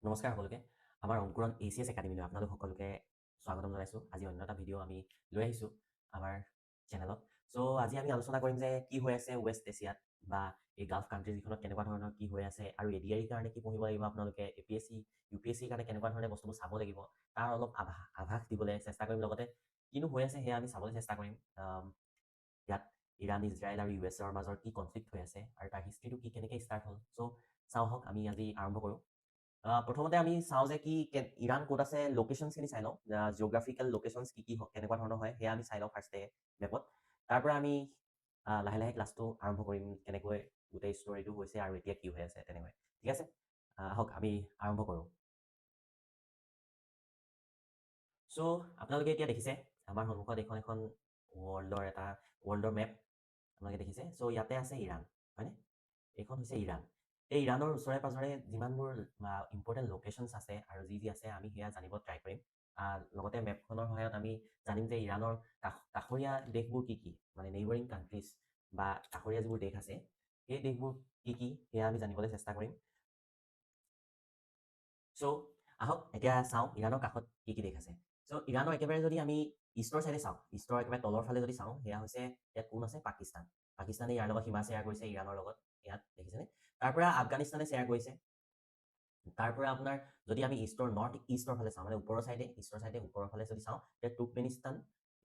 নমস্কাৰ সকলোকে আমাৰ অংকুৰণ ACS একাডেমীলৈ আপোনালোক সকলোকে স্বাগতম জনাইছোঁ। আজি অন্য এটা ভিডিঅ' আমি লৈ আহিছোঁ আমাৰ চেনেলত। চ' আজি আমি আলোচনা কৰিম যে কি হৈ আছে ৱেষ্ট এছিয়াত বা এই গাল্ফ কাণ্ট্ৰি যিখনত কেনেকুৱা ধৰণৰ কি হৈ আছে আৰু ADR কাৰণে কি পঢ়িব লাগিব আপোনালোকে, APSC UPSC কাৰণে কেনেকুৱা ধৰণে বস্তুবোৰ চাব লাগিব তাৰ অলপ আভাস দিবলৈ চেষ্টা কৰিম। লগতে কিনো হৈ আছে সেয়া আমি চাবলৈ চেষ্টা কৰিম। ইয়াত ইৰাণ, ইজৰাইল আৰু US-ৰ মাজৰ কি কনফ্লিক্ট হৈ আছে আৰু তাৰ হিষ্ট্ৰীটো কি কেনেকৈ ষ্টাৰ্ট হ'ল। চ' চাওঁ হওক আমি আজি আৰম্ভ কৰোঁ। প্ৰথমতে আমি চাওঁ যে কি ইৰাণ ক'ত আছে, লোকেশ্যনছখিনি চাই লওঁ। জিঅ'গ্ৰাফিকেল লোকেশ্যনছ কি কেনেকুৱা ধৰণৰ হয় সেয়া আমি চাই লওঁ ফাৰ্ষ্টে মেপত। তাৰ পৰা আমি লাহে লাহে ক্লাছটো আৰম্ভ কৰিম, কেনেকৈ গোটেই ষ্টৰিটো হৈছে আৰু এতিয়া কি হৈ আছে তেনেকৈ। ঠিক আছে, আহক আমি আৰম্ভ কৰোঁ। চ' আপোনালোকে এতিয়া দেখিছে আমাৰ সন্মুখত এইখন এখন ৱৰ্ল্ডৰ মেপ আপোনালোকে দেখিছে। চ' ইয়াতে আছে ইৰাণ, হয়নে? এইখন হৈছে ইৰাণ। এই ইৰাণৰ ওচৰে পাঁজৰে যিমানবোৰ ইম্পৰ্টেণ্ট লোকেশ্যনছ আছে আৰু যি আছে আমি সেয়া জানিব ট্ৰাই কৰিম। লগতে মেপখনৰ সহায়ত আমি জানিম যে ইৰাণৰ কাষৰীয়া দেশবোৰ কি কি, মানে নেইবাৰিং কাণ্ট্ৰিজ বা কাষৰীয়া যিবোৰ দেশ আছে সেই দেশবোৰ কি কি সেয়া আমি জানিবলৈ চেষ্টা কৰিম। চ' আহক এতিয়া চাওঁ ইৰাণৰ কাষত কি কি দেশ আছে। চ' ইৰাণৰ একেবাৰে যদি আমি ইষ্টৰ চাইডে চাওঁ, ইষ্টৰ একেবাৰে তলৰ ফালে যদি চাওঁ সেয়া হৈছে ইয়াত কোন আছে, পাকিস্তান। পাকিস্তানে ইয়াৰ লগত সীমা শ্বেয়াৰ কৰিছে ইৰাণৰ লগত, ইয়াত দেখিছেনে? তাৰ পৰা আফগানিস্তানে শ্বেয়াৰ কৰিছে। তাৰ পৰা আপোনাৰ যদি আমি নৰ্থ ইষ্টৰ ফালে চাওঁ, মানে ওপৰৰ চাইডে ইষ্টৰ চাইডে ওপৰৰ ফালে যদি চাওঁ তেতিয়া তুৰ্কমেনিস্তান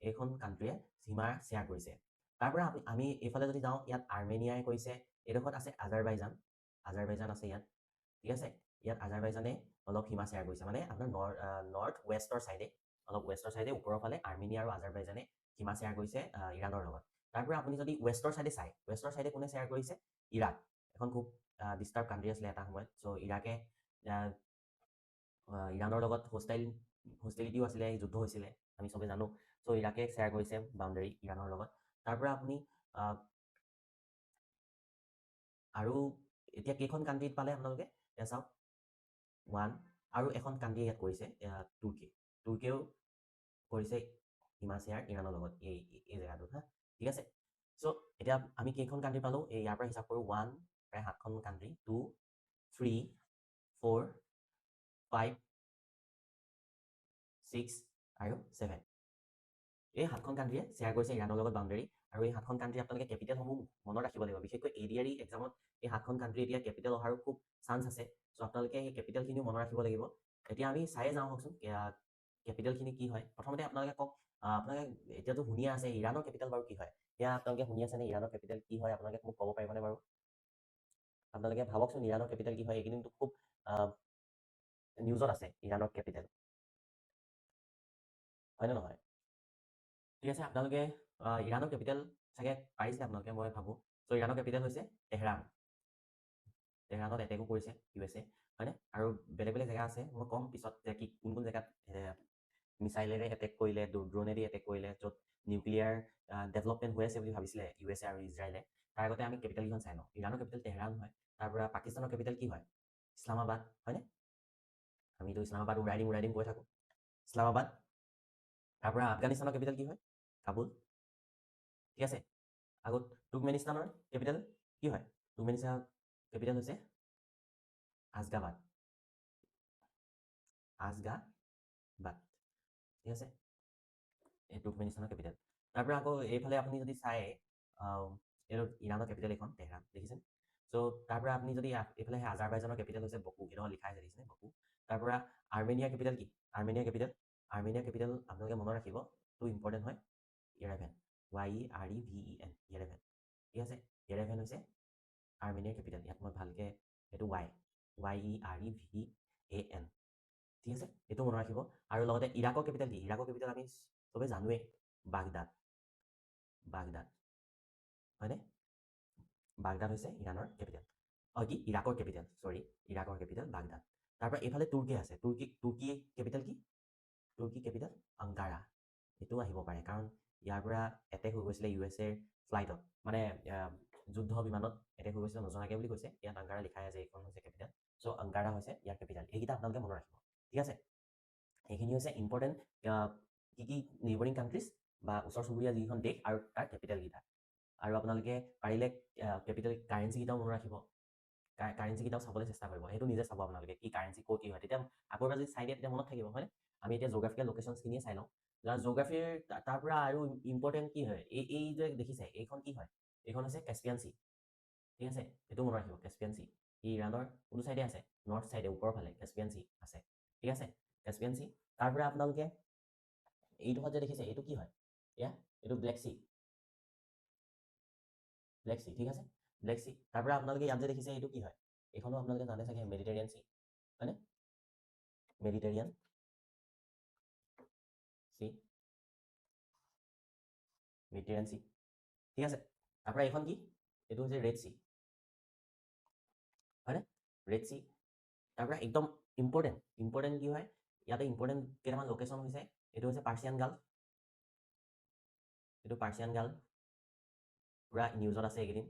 এইখন কাণ্ট্ৰিয়ে সীমা শ্বেয়াৰ কৰিছে। তাৰ পৰা আমি এইফালে যদি যাওঁ ইয়াত আৰ্মেনিয়াই কৰিছে, এইডোখৰত আছে আজাৰবাইজান আছে ইয়াত। ঠিক আছে, ইয়াত আজাৰবাইজানে অলপ সীমা শ্বেয়াৰ কৰিছে, মানে আপোনাৰ নৰ্থ ৱেষ্টৰ চাইডে অলপ ৱেষ্টৰ চাইডে ওপৰৰ ফালে আৰ্মেনিয়া আৰু আজাৰবাইজানে সীমা শ্বেয়াৰ কৰিছে ইৰাণৰ লগত। তাৰ পৰা আপুনি যদি ৱেষ্টৰ চাইডে চাই, ৱেষ্টৰ চাইডে কোনে শ্বেয়াৰ কৰিছে, ইৰাক। এখন খুব ডিষ্টাৰ্ব কাণ্ট্ৰি আছিলে এটা সময়ত। চ' ইৰাকে ইৰাণৰ লগত হোষ্টেলিটিও আছিলে, যুদ্ধ হৈছিলে আমি চবে জানো। চ' ইৰাকে শ্বেয়াৰ কৰিছে বাউণ্ডেৰী ইৰাণৰ লগত। তাৰ পৰা আপুনি আৰু এতিয়া কেইখন কাণ্ট্ৰিত পালে আপোনালোকে এয়া চাওক, 1 আৰু এখন কাণ্ট্ৰি ইয়াত কৰিছে তুৰ্কীয়েও কৰিছে সীমা শ্বেয়াৰ ইৰাণৰ লগত এই জেগাটোত। হা, ঠিক আছে। চ' এতিয়া আমি কেইখন কাণ্ট্ৰি পালোঁ, ইয়াৰ পৰা হিচাপ কৰোঁ। 1 প্ৰায় 7খন কাণ্ট্ৰি, 2 3 4 5 6 আৰু 7। এই 7খন কাণ্ট্ৰিয়ে শ্বেয়াৰ কৰিছে ইৰাণৰ লগত বাউণ্ডেৰী। আৰু এই 7খন কাণ্ট্ৰি আপোনালোকে কেপিটেলসমূহ মনত ৰাখিব লাগিব। বিশেষকৈ ADR এক্সামত এই 7খন কাণ্ট্ৰি এতিয়া কেপিটেল অহাৰো খুব চান্স আছে। চ' আপোনালোকে সেই কেপিটেলখিনিও মনত ৰাখিব লাগিব। এতিয়া আমি চায়ে যাওঁ হওকচোন কেপিটেলখিনি কি হয়। প্ৰথমতে আপোনালোকে কওক, আপোনালোকে এতিয়াতো শুনিয়ে আছে ইৰাণৰ কেপিটেল বাৰু কি হয়, এতিয়া আপোনালোকে শুনি আছেনে ইৰাণৰ কেপিটেল কি হয়, আপোনালোকে মোক ক'ব পাৰিবনে বাৰু? আপোনালোকে ভাবকচোন ইৰাণৰ কেপিটেল কি হয়। এইকেইদিনটো খুব নিউজত আছে ইৰাণৰ কেপিটেল, হয়নে নহয়? ঠিক আছে, আপোনালোকে ইৰাণৰ কেপিটেল চাগে পাৰিছে আপোনালোকে, মই ভাবোঁ। চ' ইৰাণৰ কেপিটেল হৈছে তেহৰান। তেহৰানত এটেকো কৰিছে USA, হয়নে? আৰু বেলেগ বেলেগ জেগা আছে, মই ক'ম পিছত যে কি কোন কোন জেগাত মিছাইলেৰে এটেক কৰিলে, ড্ৰোনেদি এটেক কৰিলে, য'ত নিউক্লিয়াৰ ডেভেলপমেণ্ট হৈ আছে বুলি ভাবিছিলে USA আৰু ইজৰাইলে। তাৰ আগতে আমি কেপিটেলকেইখন চাই লওঁ। ইৰাণৰ কেপিটেল তেহৰান হয়। তাৰ পৰা পাকিস্তানৰ কেপিটেল কি হয়, ইছলামাবাদ, হয়নে? আমিতো ইছলামাবাদ উৰাই দিম কৈ থাকোঁ, ইছলামাবাদ। তাৰ পৰা আফগানিস্তানৰ কেপিটেল কি হয়, কাবুল। ঠিক আছে, আগত তুৰ্কমেনিস্তানৰ কেপিটেল কি হয়, তুৰ্কমেনিস্তানৰ কেপিটেল হৈছে আজগাবাদ। ঠিক আছে, এই তুৰ্কমেনিস্তানৰ কেপিটেল। তাৰ পৰা আকৌ এইফালে আপুনি যদি চাই এইটো ইৰাণৰ কেপিটেল এইখন তেহৰান, দেখিছে? চ' তাৰ পৰা আপুনি যদি এইফালে আজাৰবাইজানৰ কেপিটেল হৈছে বকু, এইটো লিখা আছে দেখিছেনে, বকু। তাৰ পৰা আৰ্মেনিয়াৰ কেপিটেল কি, আৰ্মেনিয়াৰ কেপিটেল আপোনালোকে মনত ৰাখিব, টু ইম্পৰ্টেণ্ট হয়, ইয়েৰেভান, YEREVEN, ইয়েৰেভান। ঠিক আছে, ইয়েৰেভান হৈছে আৰ্মেনিয়াৰ কেপিটেল। ইয়াত মই ভালকৈ এইটো YEREVAN, ঠিক আছে, এইটো মনত ৰাখিব। আৰু লগতে ইৰাকৰ কেপিটেল কি, ইৰাকৰ কেপিটেল আমি চবে জানোৱেই, বাগদাদ, হয়নে? বাগদাদ হৈছে ইৰাণৰ কেপিটেল, কি ইৰাকৰ কেপিটেল, ইৰাকৰ কেপিটেল বাগদাদ। তাৰ পৰা এইফালে তুৰ্কী আছে, তুৰ্কী কেপিটেল কি, তুৰ্কী কেপিটেল আংকাৰা। এইটো আহিব পাৰে কাৰণ ইয়াৰ পৰা এটেক হৈ গৈছিলে USA ফ্লাইটত, মানে যুদ্ধ বিমানত এটেক হৈ গৈছিলে নজনাকৈ বুলি কৈছে। ইয়াত আংকাৰা লিখাই আছে, এইখন হৈছে কেপিটেল। চ' আংকাৰা হৈছে ইয়াৰ কেপিটেল। এইকেইটা আপোনালোকে মনত ৰাখিব, ঠিক আছে। এইখিনি হৈছে ইম্পৰ্টেণ্ট কি নেইবাৰিং কাণ্ট্ৰিজ বা ওচৰ চুবুৰীয়া যিখন দেশ আৰু তাৰ কেপিটেলকেইটা। আৰু আপোনালোকে পাৰিলে কেপিটেল কাৰেঞ্চিকেইটাও মনত ৰাখিব। কাৰেঞ্চি কেইটাও চাবলৈ চেষ্টা কৰিব, সেইটো নিজে চাব আপোনালোকে কি কাৰেঞ্চি ক'ত কি হয়, তেতিয়া আকৌ এবাৰ যদি চাই দিয়ে তেতিয়া মনত থাকিব, হয়নে? আমি এতিয়া জিঅ'গ্ৰাফিকেল লোকেশ্যনখিনিয়ে চাই লওঁ। জিঅ'গ্ৰাফিৰ তাৰ পৰা আৰু ইম্পৰ্টেণ্ট কি হয়, এই যে দেখিছে এইখন কি হয়, এইখন হৈছে কাস্পিয়ান চি, ঠিক আছে? এইটো মনত ৰাখিব, কাস্পিয়ান চি। ই ইৰাণৰ কোনটো চাইডে আছে? নৰ্থ চাইডে, ওপৰৰ ফালে কাস্পিয়ান চি আছে, ঠিক আছে? Caspian C. তাৰ পৰা আপোনালোকে এইডোখৰত যে দেখিছে এইটো কি হয়? এয়া এইটো ব্লেক চি, ব্লেক চি, ঠিক আছে? Black Sea. তাৰ পৰা আপোনালোকে ইয়াত যে দেখিছে এইটো কি হয়? এইখনো আপোনালোকে জানে চাগে, মেডিটেৰিয়ান চি, হয়নে? মেডিটেৰিয়ান চি, মেডিটেৰিয়ান চি, ঠিক আছে? তাৰ পৰা এইখন কি? এইটো হৈছে ৰেড চি, হয়নে? Red C. তাৰ পৰা একদম ইম্পৰ্টেণ্ট কি হয়, ইয়াতে ইম্পৰ্টেণ্ট কেইটামান লোকেশ্যন হৈছে, এইটো হৈছে পাৰ্চিয়ান গাল্ফ, এইটো পাৰ্চিয়ান গাল্ফ, পুৰা নিউজত আছে এইকেইদিন,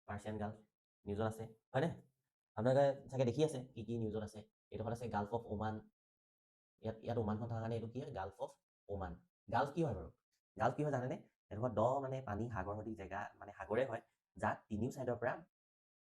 পাৰ্চিয়ান গাল্ফ নিউজত আছে, হয়নে? আপোনালোকে চাগে দেখি আছে কি কি নিউজত আছে। এইডোখৰত আছে গাল্ফ অফ ওমান, ইয়াত ওমানখন থকাৰ কাৰণে এইটো কি হয়? Gulf of Oman. গাল্ফ কি হয় বাৰু? গাল্ফ কি হয় জানেনে? এডোখৰ দ মানে পানী সাগৰ সদৃশ জেগা, মানে সাগৰে হয়, যাক তিনিও ছাইডৰ পৰা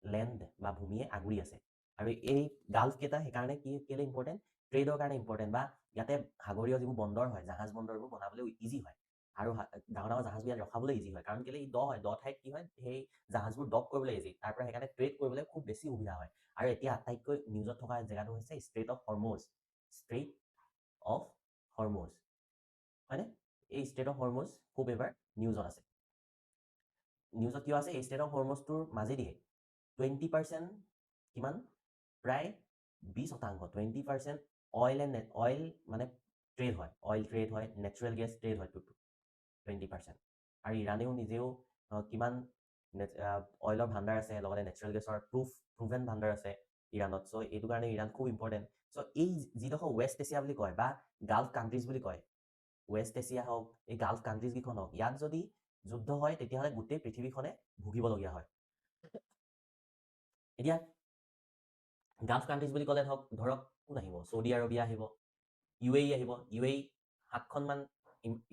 লেণ্ড বা ভূমিয়ে আগুৰি আছে। আৰু এই গাল্ফ কেইটা সেইকাৰণে কেলে ইম্পৰ্টেণ্ট? ট্ৰেডৰ কাৰণে ইম্পৰ্টেণ্ট, বা ইয়াতে সাগৰীয় যিবোৰ বন্দৰ হয়, জাহাজ বন্দৰবোৰ বনাবলৈ ইজি হয়, আৰু ডাঙৰ ডাঙৰ জাহাজবোৰ ইয়াত ৰখাবলৈ ইজি হয়, কাৰণ কেলে ই দ হয়, দ ঠাইত কি হয়, সেই জাহাজবোৰ ডক কৰিবলৈ ইজি, তাৰ পৰা সেইকাৰণে ট্ৰেড কৰিবলৈ খুব বেছি সুবিধা হয়। আৰু এতিয়া আটাইতকৈ নিউজত থকা জেগাটো হৈছে strait of Hormuz, strait of Hormuz, হয়নে? এই ষ্ট্ৰেইট অফ হৰমুজ খুব এইবাৰ নিউজত আছে। নিউজত কিয় আছে? এই ষ্ট্ৰেইট অফ হৰমুজটোৰ মাজেদিয়ে 20% কিমান? প্ৰায় 20%, 20% অইল মানে ট্ৰেড হয়, অইল ট্ৰেড হয়, নেচাৰেল গেছ ট্ৰেড হয় 20%। আৰু ইৰাণেও নিজেও কিমান অইলৰ ভাণ্ডাৰ আছে, লগতে নেচাৰেল গেছৰ প্ৰুভেন ভাণ্ডাৰ আছে ইৰাণত। চ' এইটো কাৰণে ইৰাণ খুব ইম্পৰ্টেণ্ট। চ' এই যিডোখৰ ৱেষ্ট এছিয়া বুলি কয়, বা গাল্ফ কাণ্ট্ৰিজ বুলি কয়, ৱেষ্ট এছিয়া হওক, এই গাল্ফ কাণ্ট্ৰিজ কেইখন হওক, ইয়াত যদি যুদ্ধ হয় তেতিয়াহ'লে গোটেই পৃথিৱীখনে ভুগিবলগীয়া হয়। এতিয়া গাল্ফ কাণ্ট্ৰিজ বুলি ক'লে ধৰক কোন আহিব? চৌদি আৰবিয়া আহিব, UAE আহিব। UAE 7খনমান,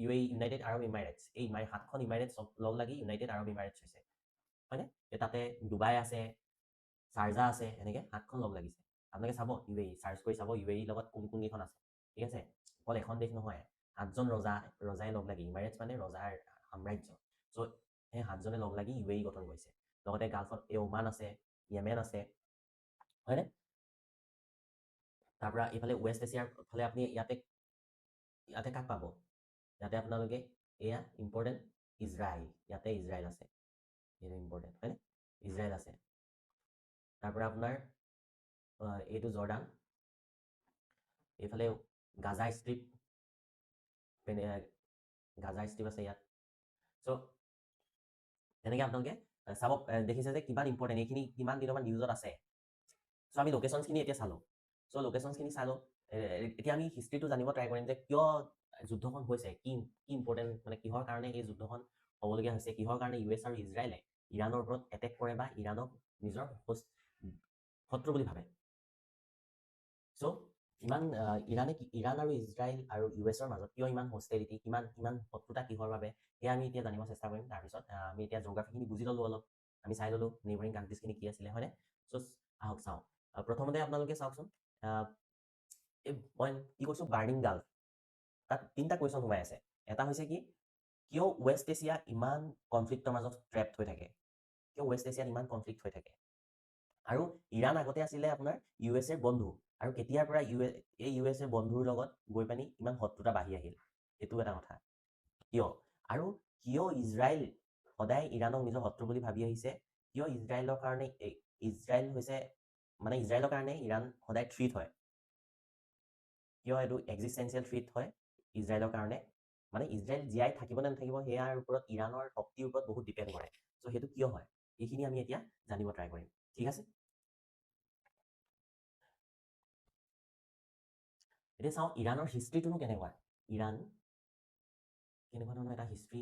UAE ইউনাইটেড আৰব ইমাৰেটছ, এই 7খন ইমাৰেটছ লগ লাগি ইউনাইটেড আৰব ইমাৰেটছ হৈছে, হয়নে? তাতে ডুবাই আছে, চাৰ্জা আছে, এনেকৈ 7খন লগ লাগিছে। আপোনালোকে চাব UAE, চাৰ্চ কৰি চাব UAE লগত কোন কোনকেইখন আছে, ঠিক আছে? অকল এখন দেশ নহয়, 7জন ৰজাই লগ লাগি, ইমাৰেটছ মানে ৰজাৰ সাম্ৰাজ্য। চ' সেই 7জনে লগ লাগি UAE গঠন কৰিছে। লগতে গাল্ফত ওমান আছে, য়েমেন আছে, হয়নে? তাৰ পৰা এইফালে ৱেষ্ট এছিয়াৰ ফালে আপুনি ইয়াতে কাক পাব? ইয়াতে আপোনালোকে এয়া ইম্পৰ্টেণ্ট ইজৰাইল, ইয়াতে ইজৰাইল আছে, এইটো ইম্পৰ্টেণ্ট, হয়নে? ইজৰাইল আছে। তাৰ পৰা আপোনাৰ এইটো জৰ্ডান, এইফালে গাজা ষ্ট্ৰীপ, গাজা ষ্ট্ৰীপ আছে ইয়াত। চ' তেনেকৈ আপোনালোকে চাব, দেখিছে যে কিমান ইম্পৰ্টেণ্ট, এইখিনি কিমান দিনৰ পৰা নিউজত আছে। চ' আমি লোকেশ্যনখিনি এতিয়া চালোঁ। চ' লোকেশ্যনখিনি চালোঁ। এতিয়া আমি হিষ্ট্ৰীটো জানিব ট্ৰাই কৰিম যে কিয় যুদ্ধখন হৈছে, কি ইম্পৰ্টেণ্ট, মানে কিহৰ কাৰণে এই যুদ্ধখন হ'বলগীয়া হৈছে, কিহৰ কাৰণে US আৰু ইজৰাইলে ইৰাণৰ ওপৰত এটেক কৰে বা ইৰাণক নিজৰ শত্ৰু বুলি ভাবে। চ' ইৰাণ আৰু ইজৰাইল আৰু USৰ মাজত কিয় ইমান হষ্টেলিটি, ইমান শত্ৰুতা কিহৰ বাবে, সেয়া আমি এতিয়া জানিব চেষ্টা কৰিম। তাৰপিছত আমি এতিয়া জিঅ'গ্ৰাফিখিনি বুজি ল'লোঁ অলপ, আমি চাই ল'লোঁ নেইবাৰিং কাণ্ট্ৰিজখিনি কি আছিলে, হয়নে? চ' আহক চাওঁ। প্ৰথমতে আপোনালোকে চাওকচোন, মই কি কৈছোঁ, বাৰ্নিং গাল্ফ, তাত 3টা কুৱেশ্যন সোমাই আছে। এটা হৈছে কি, কিয় ৱেষ্ট এছিয়া ইমান কনফ্লিক্টৰ মাজত ট্ৰেপড হৈ থাকে, কিয় ৱেষ্ট এছিয়াত ইমান কনফ্লিক্ট হৈ থাকে। আৰু ইৰাণ আগতে আছিলে আপোনাৰ USA বন্ধু, আৰু কেতিয়াৰ পৰা এই USA বন্ধুৰ লগত গৈ পানি ইমান শত্ৰুতা বাঢ়ি আহিল, সেইটো এটা কথা। কিয়? আৰু কিয় ইজৰাইল সদায় ইৰাণক নিজৰ শত্ৰু বুলি ভাবি আহিছে, কিয় ইজৰাইলৰ কাৰণে ইজৰাইলৰ কাৰণে ইৰাণ সদায় থ্ৰীট হয়, কিয় এইটো এক্সিষ্টেঞ্চিয়েল থ্ৰীট হয় ইজৰাইলৰ কাৰণে, মানে ইজৰাইল জীয়াই থাকিব নে নাথাকিব সেয়াৰ ওপৰত ইৰাণৰ শক্তিৰ ওপৰত বহুত ডিপেণ্ড কৰে। চ' সেইটো কিয় হয়, এইখিনি আমি এতিয়া জানিব ট্ৰাই কৰিম, ঠিক আছে? এতিয়া চাওঁ ইৰাণৰ হিষ্ট্ৰীটোনো কেনেকুৱা। ইৰাণ কেনেকুৱা ধৰণৰ এটা হিষ্ট্ৰী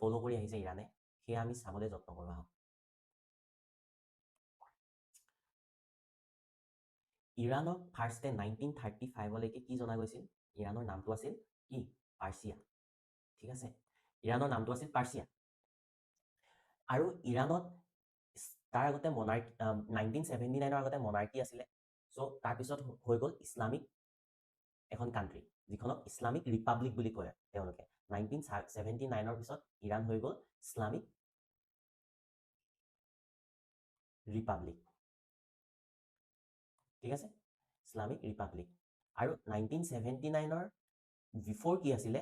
ফ'ল' কৰি আহিছে ইৰাণে, সেয়া আমি চাবলৈ যত্ন কৰোঁ আহক। ইৰাণক ফাৰ্ষ্টে 1935লৈকে কি জনা গৈছিল? ইৰাণৰ নামটো আছিল কি? পাৰ্চিয়া, ঠিক আছে? ইৰাণৰ নামটো আছিল পাৰ্চিয়া। আৰু ইৰাণত তাৰ আগতে মনাৰ্কি 1979ৰ আগতে মনাৰ্কি আছিলে চ' তাৰপিছত হৈ গ'ল ইছলামিক এখন কাণ্ট্ৰি যিখনক ইছলামিক ৰিপাব্লিক বুলি কয় তেওঁলোকে 1979ৰ পিছত ইৰাণ হৈ গ'ল ইছলামিক ৰিপাব্লিক ঠিক আছে ইছলামিক ৰিপাব্লিক আৰু 1979ৰ বিফৰ কি আছিলে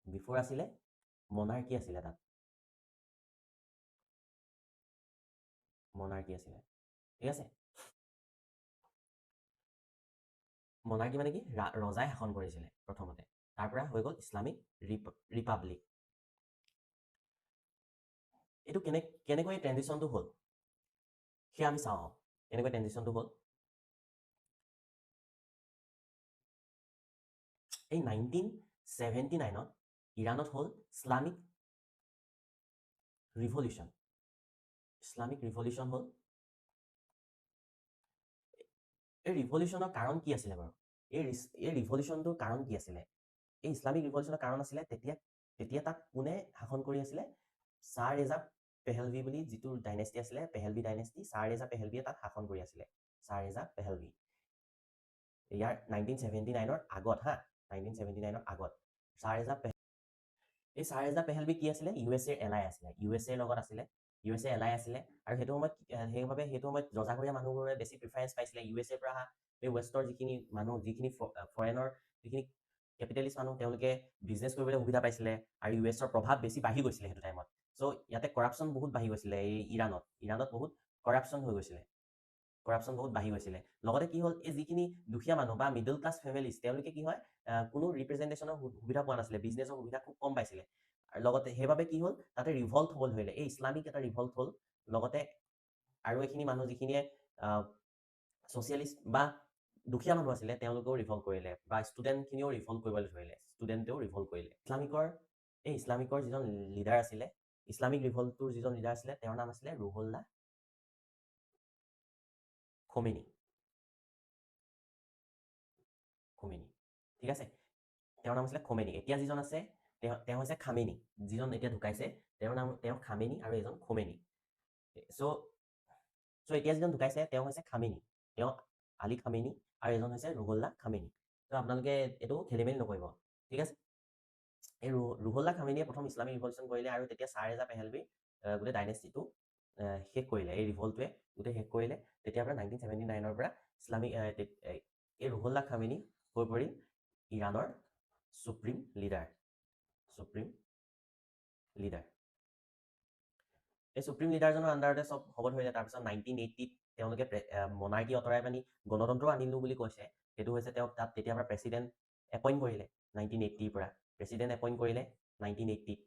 বিফৰ আছিলে মনাৰ্কি আছিলে তাত মনাৰ্কি আছিলে ঠিক আছে মনাৰ্কি মানে কি ৰজাই শাসন কৰিছিলে প্ৰথমতে তাৰ পৰা হৈ গ'ল ইছলামিক ৰিপাব্লিক এইটো কেনেকৈ ট্ৰেনজিশ্যনটো হ'ল সেয়া আমি চাওঁ কেনেকৈ ট্ৰেনজিশ্যনটো হ'ল এই 1979ত ইৰাণত হ'ল ইছলামিক ৰিভলিউশ্যন হ'ল এই ৰিভলিউশ্যনৰ কাৰণ কি আছিলে বাৰু এই ৰিভলিউশ্যনটোৰ কাৰণ কি আছিলে এই ইছলামিক ৰিভলিউশ্যনৰ কাৰণ আছিলে তেতিয়া তাত কোনে শাসন কৰি আছিলে ছাৰ ৰেজা পেহেলভি বুলি যিটো ডাইনেষ্টি আছিলে পেহেলভি ডাইনেষ্টি ছাৰ ৰেজা পেহেলভিয়ে তাত শাসন কৰি আছিলে ছাৰ ৰেজা পেহেলভি ইয়াৰ 1979ৰ আগত 1979ৰ আগত ছাৰ ৰেজা এই ছাৰ ৰেজা পেহেলভি কি আছিলে USA এলাই আছিলে USA লগত আছিলে USA এলাই আছিলে আৰু সেইটো সময়ত সেইবাবে সেইটো সময়ত ৰজাঘৰীয়া মানুহবোৰে বেছি প্ৰিফাৰেঞ্চ পাইছিলে USA পৰা অহা এই ৱেষ্টৰ যিখিনি মানুহ যিখিনি ফৰেনৰ যিখিনি কেপিটেলিষ্ট মানুহ তেওঁলোকে বিজনেছ কৰিবলৈ সুবিধা পাইছিলে আৰু USৰ প্ৰভাৱ বেছি বাঢ়ি গৈছিলে সেইটো টাইমত চ' ইয়াতে কৰাপশ্যন বহুত বাঢ়ি গৈছিলে এই ইৰাণত বহুত কৰাপশ্যন হৈ গৈছিলে কৰাপশ্যন বহুত বাঢ়ি গৈছিলে লগতে কি হ'ল এই যিখিনি দুখীয়া মানুহ বা মিডল ক্লাছ ফেমিলিজ তেওঁলোকে কি হয় কোনো ৰিপ্ৰেজেণ্টেশ্যনৰ সুবিধা পোৱা নাছিলে বিজনেছৰ সুবিধা খুব কম পাইছিলে আৰু লগতে সেইবাবে কি হ'ল তাতে ৰিভল্ট হ'বলৈ ধৰিলে এই ইছলামিক এটা ৰিভল্ট হ'ল লগতে আৰু এইখিনি মানুহ যিখিনিয়ে ছ'চিয়েলিষ্ট বা দুখীয়া মানুহ আছিলে তেওঁলোকেও ৰিভল্ট কৰিলে বা ষ্টুডেণ্টখিনিও ৰিভল্ট কৰিবলৈ ধৰিলে ষ্টুডেণ্টেও ৰিভল্ট কৰিলে ইছলামিকৰ যিজন লিডাৰ আছিলে ইছলামিক ৰিভল্টটোৰ যিজন লিডাৰ আছিলে তেওঁৰ নাম আছিলে ৰুহুল্লাহ খোমেনি ঠিক আছে তেওঁৰ নাম আছিলে খোমেনি এতিয়া যিজন আছে তেওঁ হৈছে খামেনি যিজন এতিয়া ঢুকাইছে তেওঁ খামেনি আৰু এজন খোমেনি চ' এতিয়া যিজন ঢুকাইছে তেওঁ হৈছে খামেনি তেওঁ আলী খামেনি আৰু এজন হৈছে ৰুহুল্লাহ খামেনি ত' আপোনালোকে এইটো খেলি মেলি নকৰিব ঠিক আছে এই ৰুহুল্লাহ খামেনিয়ে প্ৰথম ইছলামিক ৰিভলিউশ্যন কৰিলে আৰু তেতিয়া ছাৰ ৰেজা পেহেলভি গোটেই ডাইনেষ্টিটো শেষ কৰিলে এই ৰিভল্টটোৱে গোটেই শেষ কৰিলে তেতিয়াৰ পৰা 1979ৰ পৰা ইছলামিক এই ৰুহুল্লাহ খামেনি হৈ পৰিল ইৰাণৰ সুপ্ৰিম লিডাৰ এই সুপ্ৰিম লিডাৰজনৰ আণ্ডাৰতে চব হ'ব ধৰিলে তাৰপিছত 1980ত তেওঁলোকে মনাৰ্কি আঁতৰাই পানি গণতন্ত্ৰ আনিলো বুলি কৈছে সেইটো হৈছে তেওঁক তাত তেতিয়াৰ পৰা প্ৰেচিডেণ্ট এপইণ্ট কৰিলে 1980ৰ পৰা প্ৰেচিডেণ্ট এপইণ্ট কৰিলে 1980ত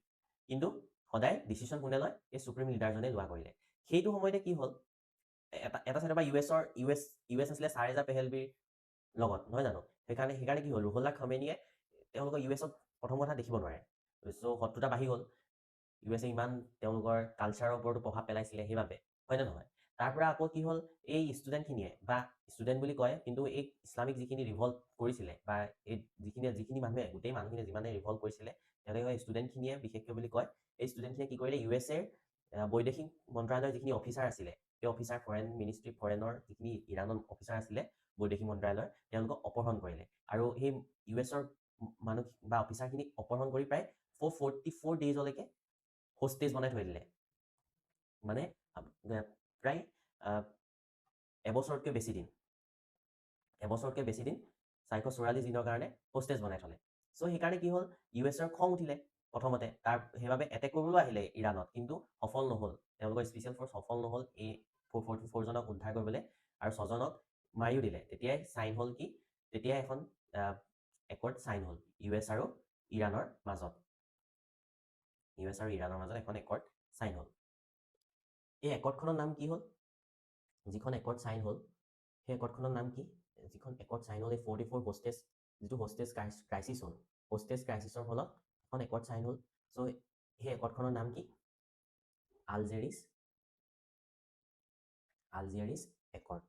কিন্তু সদায় ডিচিশ্যন কোনে লয় এই সুপ্ৰিম লিডাৰজনে লোৱা কৰিলে সেইটো সময়তে কি হ'ল এটা চাইডৰ পৰা ইউ এছ আছিলে ছাৰ ৰেজা পেহেলভিৰ লগত নহয় জানো সেইকাৰণে কি হ'ল ৰুহুল্লাহ খমেনিয়ে তেওঁলোকৰ US-ত প্ৰথম কথা দেখিব নোৱাৰে চ' শত্ৰুতা বাঢ়ি গ'ল US-এ ইমান তেওঁলোকৰ কালচাৰৰ ওপৰতো প্ৰভাৱ পেলাইছিলে সেইবাবে হয়নে নহয় তাৰ পৰা আকৌ কি হ'ল এই ষ্টুডেণ্টখিনিয়ে বা ষ্টুডেণ্ট বুলি কয় কিন্তু এই ইছলামিক যিখিনি ৰিভল্ট কৰিছিলে বা এই যিখিনি মানুহে গোটেই মানুহখিনিয়ে যিমানে ৰিভল্ট কৰিছিলে তেওঁলোকে ষ্টুডেণ্টখিনিয়ে বিশেষকৈ বুলি কয় এই ষ্টুডেণ্টখিনিয়ে কি কৰিলে USA-ৰ বৈদেশিক মন্ত্ৰালয়ৰ যিখিনি অফিচাৰ আছিলে সেই অফিচাৰ ফৰেনৰ যিখিনি ইৰাণৰ অফিচাৰ আছিলে বৈদেশিক মন্ত্ৰালয়ৰ তেওঁলোকক অপহৰণ কৰিলে আৰু সেই US-ৰ মানুহ বা অফিচাৰখিনিক অপহৰণ কৰি প্ৰায় 444 ডেইজলৈকে হোষ্টেজ বনাই থৈ দিলে মানে প্ৰায় এবছৰতকৈ বেছি দিন 444 দিনৰ কাৰণে হোষ্টেজ বনাই থলে চ' সেইকাৰণে কি হ'ল US-ৰ খং উঠিলে প্ৰথমতে সেইবাবে এটেক কৰিবলৈ আহিলে ইৰাণত কিন্তু সফল নহ'ল তেওঁলোকৰ স্পেচিয়েল ফ'ৰ্চ সফল নহ'ল এই 444জনক উদ্ধাৰ কৰিবলৈ আৰু 6জনক মাৰিও দিলে তেতিয়াই চাইন হ'ল কি তেতিয়াই এখন একৰ্ড চাইন হ'ল US আৰু ইৰাণৰ মাজত এখন একৰ্ড চাইন হ'ল এই একৰ্ডখনৰ নাম কি হ'ল যিখন একৰ্ড চাইন হ'ল সেই একৰ্ডখনৰ নাম কি যিখন একৰ্ড চাইন হ'ল এই 44 হোষ্টেজ ক্ৰাইচিছ হ'ল হোষ্টেজ ক্ৰাইচিছৰ ফলত এখন একৰ্ড চাইন হ'ল চ' সেই একৰ্ডখনৰ নাম কি আলজেৰিছ একৰ্ড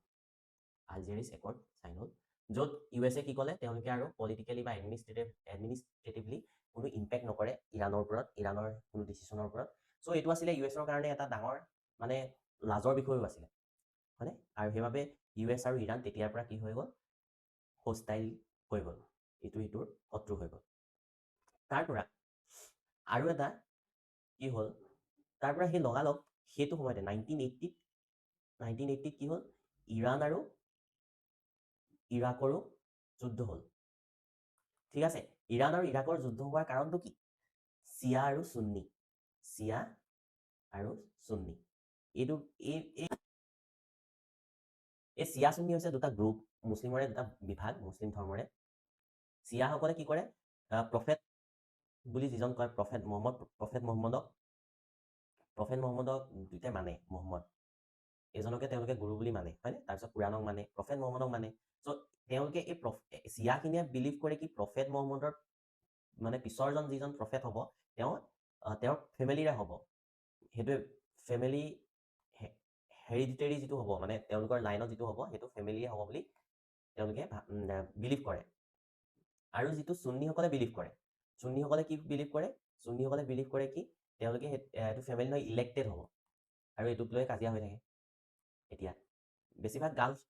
চাইন হ'ল য'ত USA কি ক'লে তেওঁলোকে আৰু পলিটিকেলি বা এডমিনিষ্ট্ৰেটিভলি কোনো ইম্পেক্ট নকৰে ইৰাণৰ কোনো ডিচিশ্যনৰ ওপৰত চ' এইটো আছিলে US-ৰ কাৰণে এটা ডাঙৰ মানে লাজৰ বিষয়ও আছিলে হয়নে আৰু সেইবাবে US আৰু ইৰাণ তেতিয়াৰ পৰা কি হৈ গ'ল হোষ্টাইল হৈ গ'ল ইটো সিটোৰ শত্ৰু হৈ গ'ল তাৰ পৰা আৰু এটা কি হ'ল তাৰ পৰা সেই লগালগ সেইটো সময়তে 1980 কি হ'ল ইৰাণ আৰু ইৰাকৰো যুদ্ধ হ'ল ঠিক আছে ইৰাণ আৰু ইৰাকৰ যুদ্ধ হোৱাৰ কাৰণটো কি চিয়া আৰু সুন্নী চিয়া আৰু সুন্নী এইটো এই চিয়া সুন্নী হৈছে দুটা গ্ৰুপ মুছলিমৰে দুটা বিভাগ মুছলিম ধৰ্মৰে চিয়াসকলে কি কৰে প্ৰফেট বুলি যিজন কয় প্ৰফেট মহম্মদক দুইটাই মানে মহম্মদ এজনকে তেওঁলোকে গুৰু বুলি মানে হয়নে তাৰপিছত কুৰাণক মানে প্ৰফেট মহম্মদক মানে চ' তেওঁলোকে এই চিয়াখিনিয়ে বিলিভ কৰে কি প্ৰফেট মহম্মদৰ মানে পিছৰজন যিজন প্ৰফেট হ'ব তেওঁৰ ফেমিলিৰে হ'ব সেইটোৱে ফেমিলি হেৰিডিটেৰী যিটো হ'ব মানে তেওঁলোকৰ লাইনত যিটো হ'ব সেইটো ফেমিলিয়ে হ'ব বুলি তেওঁলোকে বিলিভ কৰে আৰু যিটো সুন্নীসকলে বিলিভ কৰে সুন্নীসকলে কি বিলিভ কৰে সুন্নীসকলে বিলিভ কৰে কি তেওঁলোকে এইটো ফেমিলি নহয় ইলেক্টেড হ'ব আৰু এইটোক লৈ কাজিয়া হৈ থাকে এতিয়া বেছিভাগ গালফ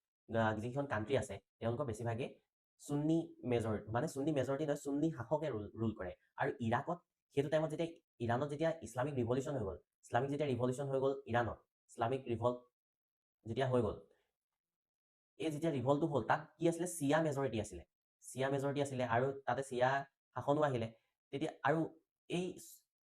যিখন কাণ্ট্ৰি আছে তেওঁলোকৰ বেছিভাগে সুন্নী মেজৰিটি নহয় সুন্নী শাসকে ৰুল কৰে আৰু ইৰাকত সেইটো টাইমত যেতিয়া ইৰাণত যেতিয়া ইছলামিক ৰিভলিউশ্যন হৈ গ'ল ইৰাণত ইছলামিক ৰিভল্ট যেতিয়া হৈ গ'ল এই যেতিয়া ৰিভল্টটো হ'ল তাত কি আছিলে চিয়া মেজৰিটি আছিলে আৰু তাতে চিয়া শাসনো আহিলে তেতিয়া আৰু এই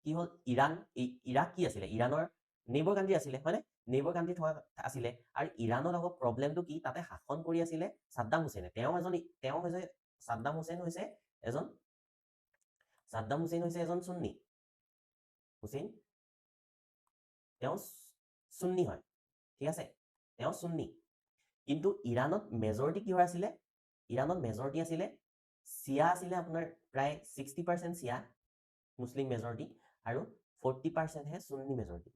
কি হ'ল ইৰাক কি আছিলে ইৰাণৰ নেইবৰ কাণ্ট্ৰি আছিলে হয়নে নেইবৰ কাণ্ট্ৰি থকা আছিলে আৰু ইৰাণত আকৌ প্ৰব্লেমটো কি তাতে শাসন কৰি আছিলে ছাদ্দাম হুছেইনে ছাদ্দাম হুছেইন হৈছে এজন সুন্নী তেওঁ সুন্নী হয় ঠিক আছে তেওঁ সুন্নী কিন্তু ইৰাণত মেজৰিটি কিহৰ আছিলে চিয়া আছিলে আপোনাৰ প্ৰায় 60% চিয়া মুছলিম মেজৰিটি আৰু 40%হে সুন্নী মেজৰিটি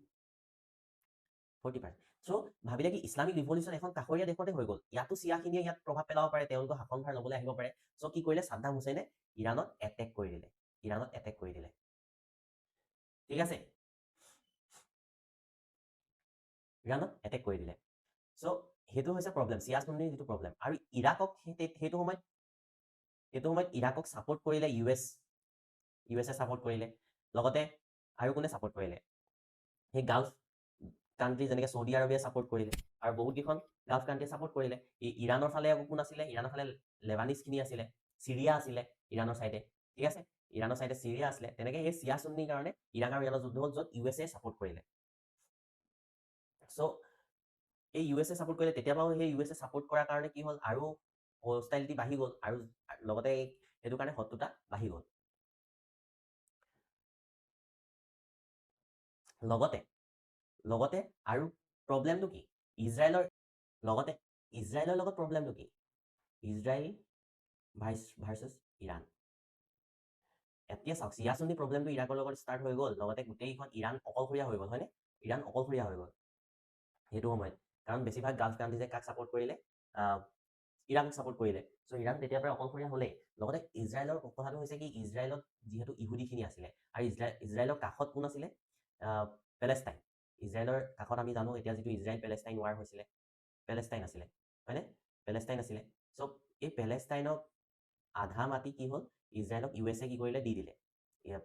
40%। চ' ভাবিলে কি ইছলামিক ৰিভলিউশ্যন এখন কাষৰীয়া দেশতে হৈ গ'ল ইয়াতো চিয়াখিনিয়ে ইয়াত প্ৰভাৱ পেলাব পাৰে তেওঁলোকৰ শাসনভাৰ ল'বলৈ আহিব পাৰে চ' কি কৰিলে ছাদ্দাম হুছেইনে ইৰাণত এটেক কৰি দিলে ঠিক আছে ইৰাণত এটেক কৰি দিলে চ' সেইটো হৈছে প্ৰব্লেম চিয়া সুন্নীৰ যিটো প্ৰব্লেম আৰু ইৰাকক সেইটো সময়ত ইৰাকক ছাপোৰ্ট কৰিলে ইউএছে ছাপোৰ্ট কৰিলে লগতে আৰু কোনে ছাপোৰ্ট কৰিলে সেই গালফ কাণ্ট্ৰি যেনেকৈ চৌদি আৰবে ছাপোৰ্ট কৰিলে আৰু বহুত কেইখন গালফ কাণ্ট্ৰিয়ে ছাপোৰ্ট কৰিলে ইৰাণৰ ফালে আকৌ কোন আছিলে ইৰাণৰ ফালে লেবানিজখিনি আছিলে চিৰিয়া আছিলে ইৰাণৰ ছাইডে ঠিক আছে ইৰাণৰ ছাইডে চিৰিয়া আছিলে তেনেকৈ এই চিয়া সুন্নীৰ কাৰণে ইৰাক আৰু ইৰাণৰ যুদ্ধ হ'ল য'ত ইউএছে ছাপোৰ্ট কৰিলে চ' এই ইউএছে ছাপোৰ্ট কৰিলে তেতিয়া বাৰু সেই ইউএছে ছাপোৰ্ট কৰাৰ কাৰণে কি হ'ল আৰু হষ্টাইলিটি বাঢ়ি গ'ল আৰু লগতে সেইটো কাৰণে শত্ৰুতা বাঢ়ি গ'ল লগতে আৰু প্ৰব্লেমটো কি ইজৰাইলৰ লগত প্ৰব্লেমটো কি ইজৰাইল ভাৰ্চেছ ইৰাণ এতিয়া চাওক চিয়া সুন্নী প্ৰব্লেমটো ইৰাকৰ লগত ষ্টাৰ্ট হৈ গ'ল লগতে গোটেইখন ইৰাণ অকলশৰীয়া হৈ গ'ল হয়নে সেইটো সময়ত কাৰণ বেছিভাগ গালফ কাণ্ট্ৰিজে কাক ছাপোৰ্ট কৰিলে ইৰাণক ছাপোৰ্ট কৰিলে চ' ইৰাণ তেতিয়াৰ পৰা অকলশৰীয়া হ'লেই লগতে ইজৰাইলৰ কথাটো হৈছে কি ইজৰাইলত যিহেতু ইহুদিখিনি আছিলে আৰু ইজৰাইলৰ কাষত কোন আছিলে পেলেষ্টাইন ইজৰাইলৰ কাষত আমি জানো এতিয়া যিটো ইজৰাইল পেলেষ্টাইন ৱাৰ হৈছিলে পেলেষ্টাইন আছিলে হয়নে চ' এই পেলেষ্টাইনক আধা মাটি কি হ'ল ইজৰাইলক ইউএছে কি কৰিলে দি দিলে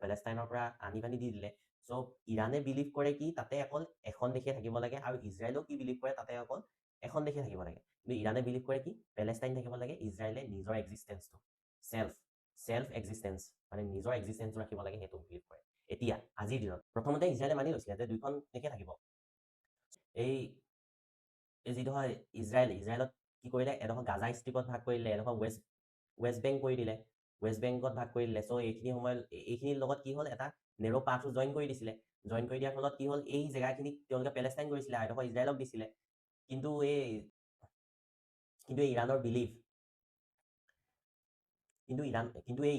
পেলেষ্টাইনৰ পৰা আনি পানি দি দিলে চ' ইৰাণে বিলিভ কৰে কি তাতে অকল এখন দেশে থাকিব লাগে আৰু ইজৰাইলেও কি বিলিভ কৰে তাতে অকল এখন দেশে থাকিব লাগে কিন্তু ইৰাণে বিলিভ কৰে কি পেলেষ্টাইন থাকিব লাগে ইজৰাইলে নিজৰ এক্সিষ্টেঞ্চটো চেল্ফ এক্সিষ্টেঞ্চ মানে নিজৰ এক্সিষ্টেঞ্চটো ৰাখিব লাগে সেইটো বিলিভ কৰে এতিয়া আজিৰ দিনত প্ৰথমতে ইজৰাইলে মানি লৈছিলে যে দুইখন দেশে থাকিব এই যিটো হয় ইজৰাইলত কি কৰিলে এডোখৰ গাজা ষ্ট্ৰিপত ভাগ কৰিলে এডোখৰ ৱেষ্ট বেংক কৰি দিলে ৱেষ্ট বেংকত ভাগ কৰি দিলে চ' এইখিনিৰ লগত কি হ'ল এটা নেৰ' পাথো জইন কৰি দিয়াৰ ফলত কি হ'ল এই জেগাখিনিক তেওঁলোকে পেলেষ্টাইন কৰিছিলে এডোখৰ ইজৰাইলক দিছিলে কিন্তু এই ইৰাণৰ বিলিভ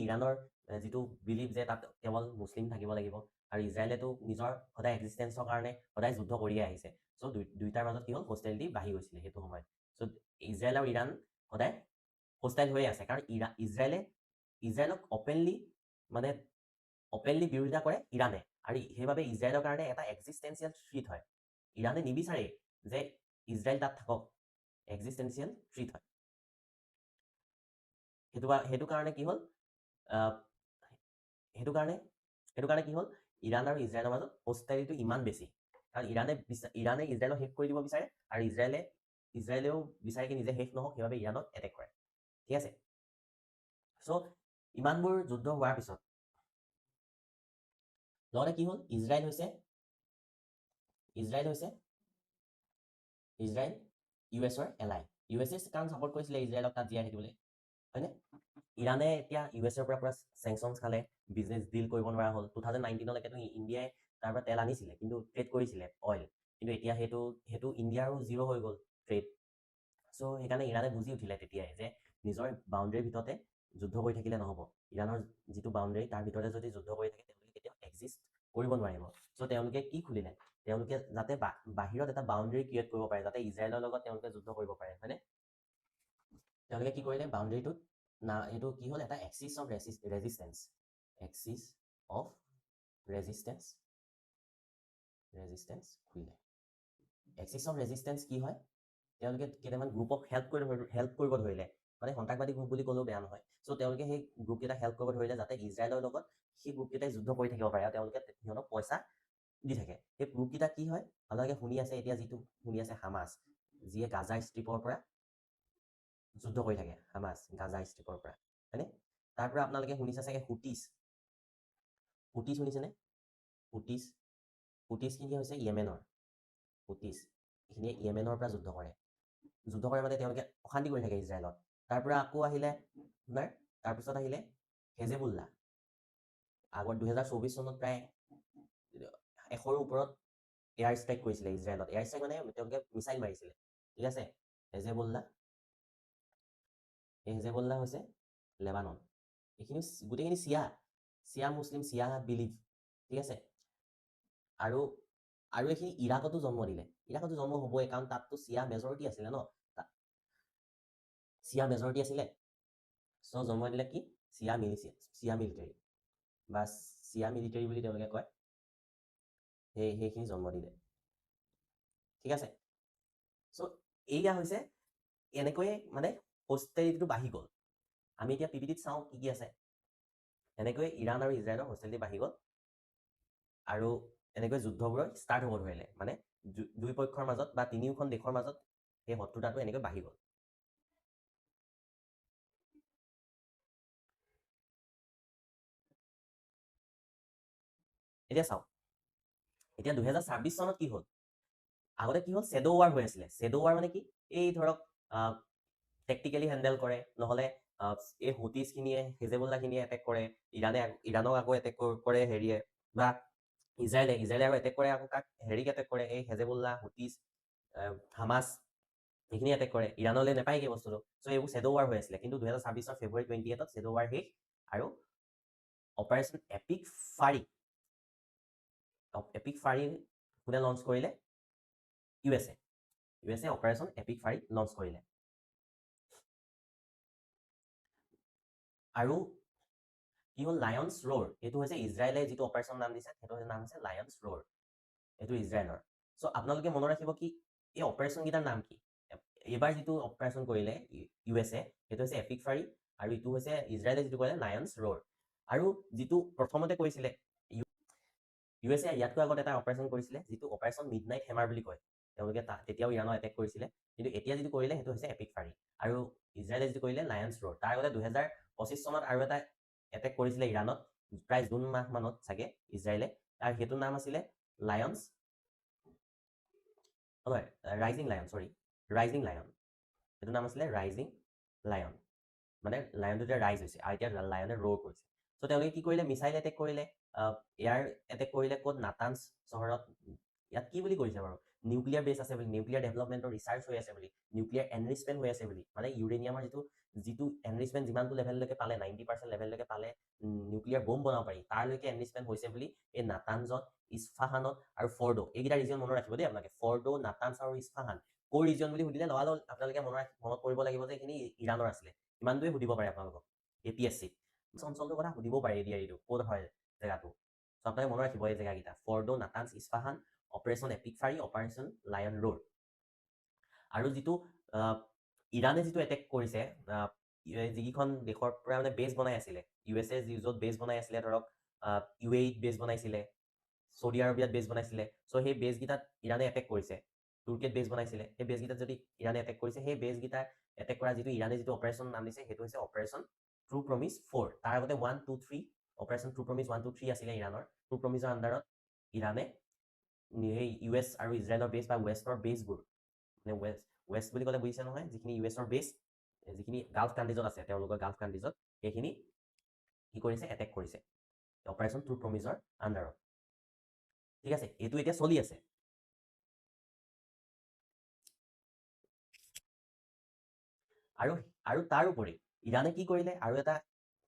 ইৰাণৰ যিটো বিলিভ যে তাত কেৱল মুছলিম থাকিব লাগিব আৰু ইজৰাইলেতো নিজৰ সদায় এক্সিষ্টেঞ্চৰ কাৰণে সদায় যুদ্ধ কৰিয়ে আহিছে চ' দুইটাৰ মাজত কি হ'ল হোষ্টাইলিটি বাঢ়ি গৈছিলে সেইটো সময়ত চ' ইজৰাইল আৰু ইৰাণ সদায় হোষ্টাইল হৈয়ে আছে কাৰণ ইজৰাইলক অপেনলি বিৰোধিতা কৰে ইৰাণে আৰু সেইবাবে ইজৰাইলৰ কাৰণে এটা এক্সিষ্টেঞ্চিয়েল থ্ৰেট হয় ইৰাণে নিবিচাৰে যে ইজৰাইল তাত থাকক এক্সিষ্টেঞ্চিয়েল থ্ৰীট হয় সেইটো কাৰণে কি হ'ল সেইটো কাৰণে কি হ'ল ইৰাণ আৰু ইজৰাইলৰ মাজত হষ্টাইলিটিটো ইমান বেছি কাৰণ ইৰাণে ইজৰাইলক শেষ কৰি দিব বিচাৰে আৰু ইজৰাইলেও বিচাৰে কি নিজে শেষ নহওক সেইবাবে ইৰাণক এটেক কৰে ঠিক আছে চ' ইমানবোৰ যুদ্ধ হোৱাৰ পিছত লগতে কি হ'ল ইজৰাইল হৈছে ইউ এছৰ এলাই ইউ এছ কাৰণ ছাপৰ্ট কৰিছিলে ইজৰাইলক তাত জীয়াই থাকিবলৈ হয়নে ইৰাণে এতিয়া ইউ এছৰ পৰা চেংচনছ খালে বিজনেছ ডিল কৰিব নোৱাৰা হ'ল 2019লৈকেতো ইণ্ডিয়াই তাৰ পৰা তেল আনিছিলে কিন্তু ট্ৰেড কৰিছিলে অইল কিন্তু এতিয়া সেইটো ইণ্ডিয়াৰো জিৰ' হৈ গ'ল ট্ৰেড চ' সেইকাৰণে ইৰাণে বুজি উঠিলে তেতিয়াই যে নিজৰ বাউণ্ডেৰীৰ ভিতৰতে যুদ্ধ কৰি থাকিলে নহ'ব ইৰাণৰ যিটো বাউণ্ডেৰী তাৰ ভিতৰতে যদি যুদ্ধ কৰি থাকে তেওঁলোকে কেতিয়াও এক্সিষ্ট কৰিব নোৱাৰিব চ' তেওঁলোকে কি খুলিলে তেওঁলোকে যাতে বাহিৰত এটা বাউণ্ডেৰী ক্ৰিয়েট কৰিব পাৰে যাতে ইজৰাইলৰ লগত তেওঁলোকে যুদ্ধ কৰিব পাৰে হয়নে তেওঁলোকে কি কৰিলে বাউণ্ডেৰীটোত না এইটো কি হ'ল এটা এক্সিছ অফ ৰেজিষ্টেঞ্চ খুলিলে এক্সিছ অফ ৰেজিষ্টেঞ্চ কি হয় তেওঁলোকে কেইটামান গ্ৰুপক হেল্প কৰিব ধৰিলে মানে সন্ত্ৰাসবাদী গ্ৰুপ বুলি ক'লেও বেয়া নহয় চ' তেওঁলোকে সেই গ্ৰুপকেইটা হেল্প কৰিব ধৰিলে যাতে ইজৰাইলৰ লগত সেই গ্ৰুপকেইটাই যুদ্ধ কৰি থাকিব পাৰে আৰু তেওঁলোকে সিহঁতক পইচা দি থাকে সেই গ্ৰুপকেইটা কি হয় আপোনালোকে শুনি আছে এতিয়া যিটো শুনি আছে হামাছ যিয়ে গাজা ষ্ট্ৰীপৰ পৰা যুদ্ধ কৰি থাকে হামাছ গাজা ষ্ট্ৰীপৰ পৰা হয়নে তাৰ পৰা আপোনালোকে শুনিছে চাগে হুটিছ শুনিছেনে হুটিছখিনি হৈছে য়েমেনৰ এইখিনিয়ে য়েমেনৰ পৰা যুদ্ধ কৰে মানে তেওঁলোকে অশান্তি কৰি থাকে ইজৰাইলত তাৰ পৰা আকৌ আহিলে আপোনাৰ তাৰপিছত আহিলে হেজেবুল্লাহ আগত 2024 চনত প্ৰায় 100ৰ ওপৰত এয়াৰ ষ্ট্ৰাইক কৰিছিলে ইজৰাইলত এয়াৰ ষ্ট্ৰাইক মানে তেওঁলোকে মিছাইল মাৰিছিলে ঠিক আছে হেজেবুল্লাহ হৈছে লেবানন এইখিনি গোটেইখিনি চিয়া মুছলিম চিয়া বিলিভ ঠিক আছে আৰু এইখিনি ইৰাকতো জন্ম দিলে ইৰাকতো জন্ম হ'বই কাৰণ তাততো চিয়া মেজৰিটি আছিলে ন চ' জন্ম দিলে কি চিয়া মিলিটাৰী বা চিয়া মিলিটাৰী বুলি তেওঁলোকে কয় সেইখিনি জন্ম দিলে ঠিক আছে চ' এইয়া হৈছে এনেকৈয়ে মানে হোষ্টেলিটিটো বাঢ়ি গ'ল আমি এতিয়া পিপিটিত চাওঁ কি আছে এনেকৈ ইৰাণ আৰু ইজৰাইলৰ হোষ্টেলিটি বাঢ়ি গ'ল আৰু এনেকৈ যুদ্ধবোৰ ষ্টাৰ্ট হ'ব ধৰিলে মানে দুই পক্ষৰ মাজত বা তিনিওখন দেশৰ মাজত সেই শত্ৰুতাটো এনেকৈ বাঢ়ি গ'ল এতিয়া চাওক এতিয়া 2026 চনত কি হ'ল আগতে কি হ'ল শ্বেডো ৱাৰ হৈ আছিলে শ্বেডো ৱাৰ মানে কি এই ধৰক টেকটিকেলি হেণ্ডেল কৰে নহ'লে এই হুটিছখিনিয়ে হেজেবুল্লাখিনিয়ে এটেক কৰে ইৰাণক আকৌ এটেক কৰে হেৰিয়ে বা ইজৰাইলে আকৌ এটেক কৰে আকৌ কাক হেৰিক এটেক কৰে এই হেজেবুল্লাহ হুটিছ হামাছ এইখিনি এটেক কৰে ইৰাণলৈ নাপায়গৈ বস্তুটো চ' এইবোৰ শ্বেডো ৱাৰ হৈ আছিলে কিন্তু 2026 ফেব্ৰুৱাৰী 28ত শ্বেডো ৱাৰ শেষ আৰু অপাৰেশ্যন এপিক ফাৰী কোনে লঞ্চ কৰিলে ইউ এছ এ অপাৰেশ্যন এপিক ফাৰী লঞ্চ কৰিলে আৰু কি হ'ল লায়ন্স ৰোৰ এইটো হৈছে ইজৰাইলে যিটো অপাৰেশ্যন নাম দিছে সেইটো নাম হৈছে লায়ন্স ৰোৰ এইটো ইজৰাইলৰ চ' আপোনালোকে মনত ৰাখিব কি এই অপাৰেশ্যনকেইটাৰ নাম কি এইবাৰ যিটো অপাৰেশ্যন কৰিলে ইউ এছ এ সেইটো হৈছে এপিক ফাৰী আৰু ইটো হৈছে ইজৰাইলে যিটো কৰিলে লায়ন্স ৰোৰ আৰু যিটো প্ৰথমতে কৰিছিলে ইউ এছ এ ইয়াতকৈ আগত এটা অপাৰেশ্যন কৰিছিলে যিটো অপাৰেশ্যন মিডনাইট হেমাৰ বুলি কয় তেওঁলোকে তেতিয়াও ইৰাণৰ এটেক কৰিছিলে কিন্তু এতিয়া যিটো কৰিলে সেইটো হৈছে এপিক ফাৰী আৰু ইজৰাইলে যিটো কৰিলে লায়ন্স ৰোৰ তাৰ আগতে 2025 চনত আৰু এটা এটেক কৰিছিলে ইৰাণত প্ৰায় জুন মাহ মানত চাগে ইজৰাইলে আৰু সেইটো নাম আছিলে ৰাইজিং লায়ন সেইটো নাম আছিলে ৰাইজিং লায়ন মানে লায়নটো এতিয়া ৰাইজ হৈছে আৰু এতিয়া লায়নে ৰ' কৰিছে চ' তেওঁলোকে কি কৰিলে মিছাইল এটেক কৰিলে এয়াৰ এটেক কৰিলে ক'ত নাটাঞ্চ চহৰত ইয়াত কি বুলি কৰিছে বাৰু নিউক্লিয়াৰ বেছ আছে বুলি নিউক্লিয়াৰ ডেভেলপমেণ্টৰ ৰিচাৰ্চ হৈ আছে বুলি নিউক্লিয়াৰ এনৰিচমেণ্ট হৈ আছে বুলি মানে ইউৰেনিয়ামৰ যিটো এনৰিচমেণ্ট যিমানটো লেভেললৈকে পালে 90% লেভেললৈকে পালে নিউক্লিয়াৰ বম বনাব পাৰি তাৰলৈকে এনৰিচমেণ্ট হৈছে বুলি এই নাটাঞ্জত ইছফাহানত আৰু ফৰ্ডো এইকেইটা ৰিজন মনত ৰাখিব দেই আপোনালোকে ফৰ্ডো নাটাঞ্চ আৰু ইছফাহান ক'ৰ ৰিজন বুলি সুধিলে লগালগ আপোনালোকে মনত কৰিব লাগিব যে এইখিনি ইৰাণৰ আছিলে ইমানটোৱে সুধিব পাৰে আপোনালোকক APSCত অঞ্চলটোৰ কথা সুধিব পাৰে এৰিয়াটো ক'ত হয় জেগাটো চ' আপোনালোকে মনত ৰাখিব এই জেগাকেইটা Fordow Natanz Isfahan Operation Epic Fury Operation Lion Roar আৰু যিটো ইৰাণে যিটো এটেক কৰিছে, যিকেইখন দেশৰ পৰা মানে বেছ বনাই আছিলে, USA য'ত বেছ বনাই আছিলে, ধৰক UAE বেছ বনাইছিলে, চৌদি আৰবিয়াত বেছ বনাইছিলে, চ' সেই বেছকেইটাত ইৰাণে এটেক কৰিছে। তুৰ্কীত বেছ বনাইছিলে, সেই বেছকেইটাত যদি ইৰাণে এটেক কৰিছে, সেই বেছকেইটাৰ এটেক কৰা যিটো ইৰাণে যিটো অপাৰেশ্যন নাম দিছে, সেইটো হৈছে অপাৰেশ্যন ট্ৰু প্ৰমিছ 4। তাৰ আগতে 1, 2, 3 অপাৰেশ্যন ট্ৰু প্ৰমিছ 1, 2, 3 আছিলে ইৰাণৰ। ট্ৰু প্ৰমিছৰ আণ্ডাৰত ইৰাণে এই US আৰু ইজৰাইলৰ বেছ বা ৱেষ্টৰ বেছবোৰ, মানে ৱেষ্ট বুলি ক'লে বুজিছে নহয়, যিখিনি US-ৰ বেছ, যিখিনি গাল্ফ কাণ্ট্ৰিজত আছে, তেওঁলোকৰ গাল্ফ কাণ্ট্ৰিজত, সেইখিনি কি কৰিছে, এটেক কৰিছে অপাৰেশ্যন ট্ৰু প্ৰমিছৰ আণ্ডাৰত। ঠিক আছে, এইটো এতিয়া চলি আছে। আৰু তাৰোপৰি ইৰাণে কি কৰিলে, আৰু এটা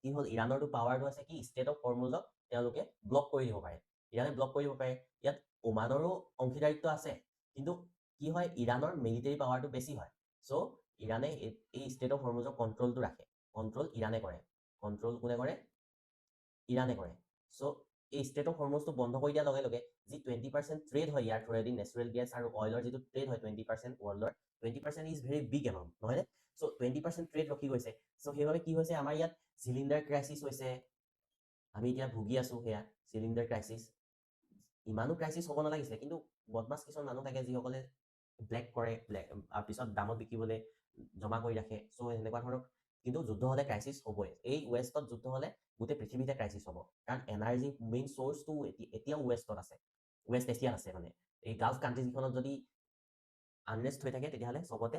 কি হ'ল, ইৰাণৰটো পাৱাৰটো আছে কি, ষ্টেট অফ হৰমুজক তেওঁলোকে ব্লক কৰি দিব পাৰে। ইৰাণে ব্লক কৰি দিব পাৰে। ইয়াত ওমানৰো অংশীদাৰিত্ব আছে, কিন্তু কি হয়, ইৰাণৰ মিলিটাৰী পাৱাৰটো বেছি হয়। চ' ইৰাণে এই ষ্টেট অফ হৰমুজৰ কণ্ট্ৰলটো ৰাখে। কণ্ট্ৰল ইৰাণে কৰে। কণ্ট্ৰল কোনে কৰে? ইৰাণে কৰে। চ' এই ষ্টেট অফ হৰমুজটো বন্ধ কৰি দিয়াৰ লগে লগে যি 20% ট্ৰেড হয় ইয়াৰ থ্ৰুৱেদি, নেচাৰেল গেছ আৰু অইলৰ যিটো ট্ৰেড হয় 20% ৱৰ্ল্ডৰ, 20% ইজ ভেৰি বিগ এমাউণ্ট, নহয়নে? চ' 20% ট্ৰেড ৰখি গৈছে। চ' সেইবাবে কি হৈছে, আমাৰ ইয়াত চিলিণ্ডাৰ ক্ৰাইচিছ হৈছে, আমি এতিয়া ভুগি আছো সেয়া চিলিণ্ডাৰ ক্ৰাইচিছ। ইমানো ক্ৰাইচিছ হ'ব নালাগিছিলে, কিন্তু বদমাছ কিছুমান মানুহ থাকে যিসকলে ব্লেক কৰে, পিছত দামত বিকিবলৈ জমা কৰি ৰাখে। চ' এনেকুৱা ধৰণৰ, কিন্তু যুদ্ধ হ'লে ক্ৰাইচিছ হ'বই। এই ৱেষ্টত যুদ্ধ হ'লে গোটেই পৃথিৱীতে ক্ৰাইচিছ হ'ব, কাৰণ এনাৰ্জি মেইন চ'ৰ্চটো এতিয়াও ৱেষ্টত আছে, ৱেষ্ট এছিয়াত আছে। মানে এই গাল্ফ কাণ্ট্ৰিজকেইখনত যদি আনৰেষ্ট হৈ থাকে, তেতিয়াহ'লে চবতে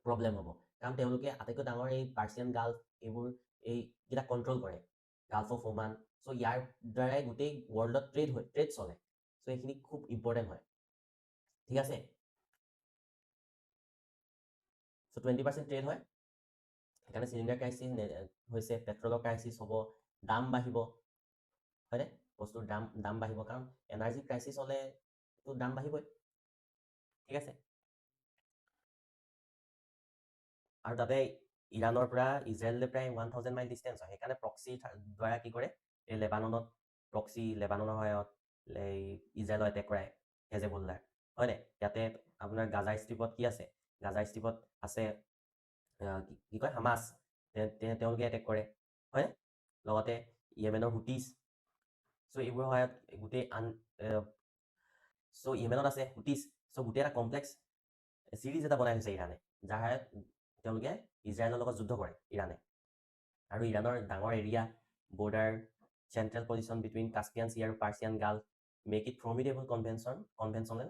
প্ৰব্লেম হ'ব, কাৰণ তেওঁলোকে আটাইতকৈ ডাঙৰ এই পাৰ্চিয়ান গাল্ফ, এইবোৰ এইকেইটা কণ্ট্ৰল কৰে, গাল্ফ অফ ওমান। চ' ইয়াৰ দ্বাৰাই গোটেই ৱৰ্ল্ডত ট্ৰেড চলে। চ' এইখিনি খুব ইম্পৰ্টেণ্ট হয়। ঠিক আছে, চ' 20% ট্ৰেড হয়, সেইকাৰণে চিলিণ্ডাৰ ক্ৰাইচিছ হৈছে, পেট্ৰলৰ ক্ৰাইচিছ হ'ব, দাম বাঢ়িব, হয়নে? বস্তুৰ দাম বাঢ়িব, কাৰণ এনাৰ্জি ক্ৰাইচিছ হ'লেতো দাম বাঢ়িবই। ঠিক আছে, আৰু তাতে ইৰাণৰ পৰা ইজৰাইললৈ প্ৰায় 1000 মাইল ডিষ্টেঞ্চ হয়। সেইকাৰণে প্ৰক্সি দ্বাৰা কি কৰে, এই লেবাননত লেবাননৰ সহায়ত এই ইজৰাইলৰ এটেক কৰায় হেজেবুল্লাৰ, হয়নে? ইয়াতে আপোনাৰ গাজা ষ্ট্ৰীপত কি আছে, গাজা ষ্ট্ৰীপত আছে কি কয়, হামাছ, তেওঁলোকে এটেক কৰে, হয়নে? লগতে য়েমেনৰ হুটিছ। চ' এইবোৰৰ সহায়ত গোটেই চ' য়েমেনত আছে হুটিছ। চ' গোটেই এটা কমপ্লেক্স চিৰিজ এটা বনাই থৈছে ইৰাণে, যাৰ সহায়ত তেওঁলোকে ইজৰাইলৰ লগত যুদ্ধ কৰে ইৰাণে। আৰু ইৰাণৰ ডাঙৰ area, border, central position between Caspian Sea আৰু Persian Gulf make it formidable conventional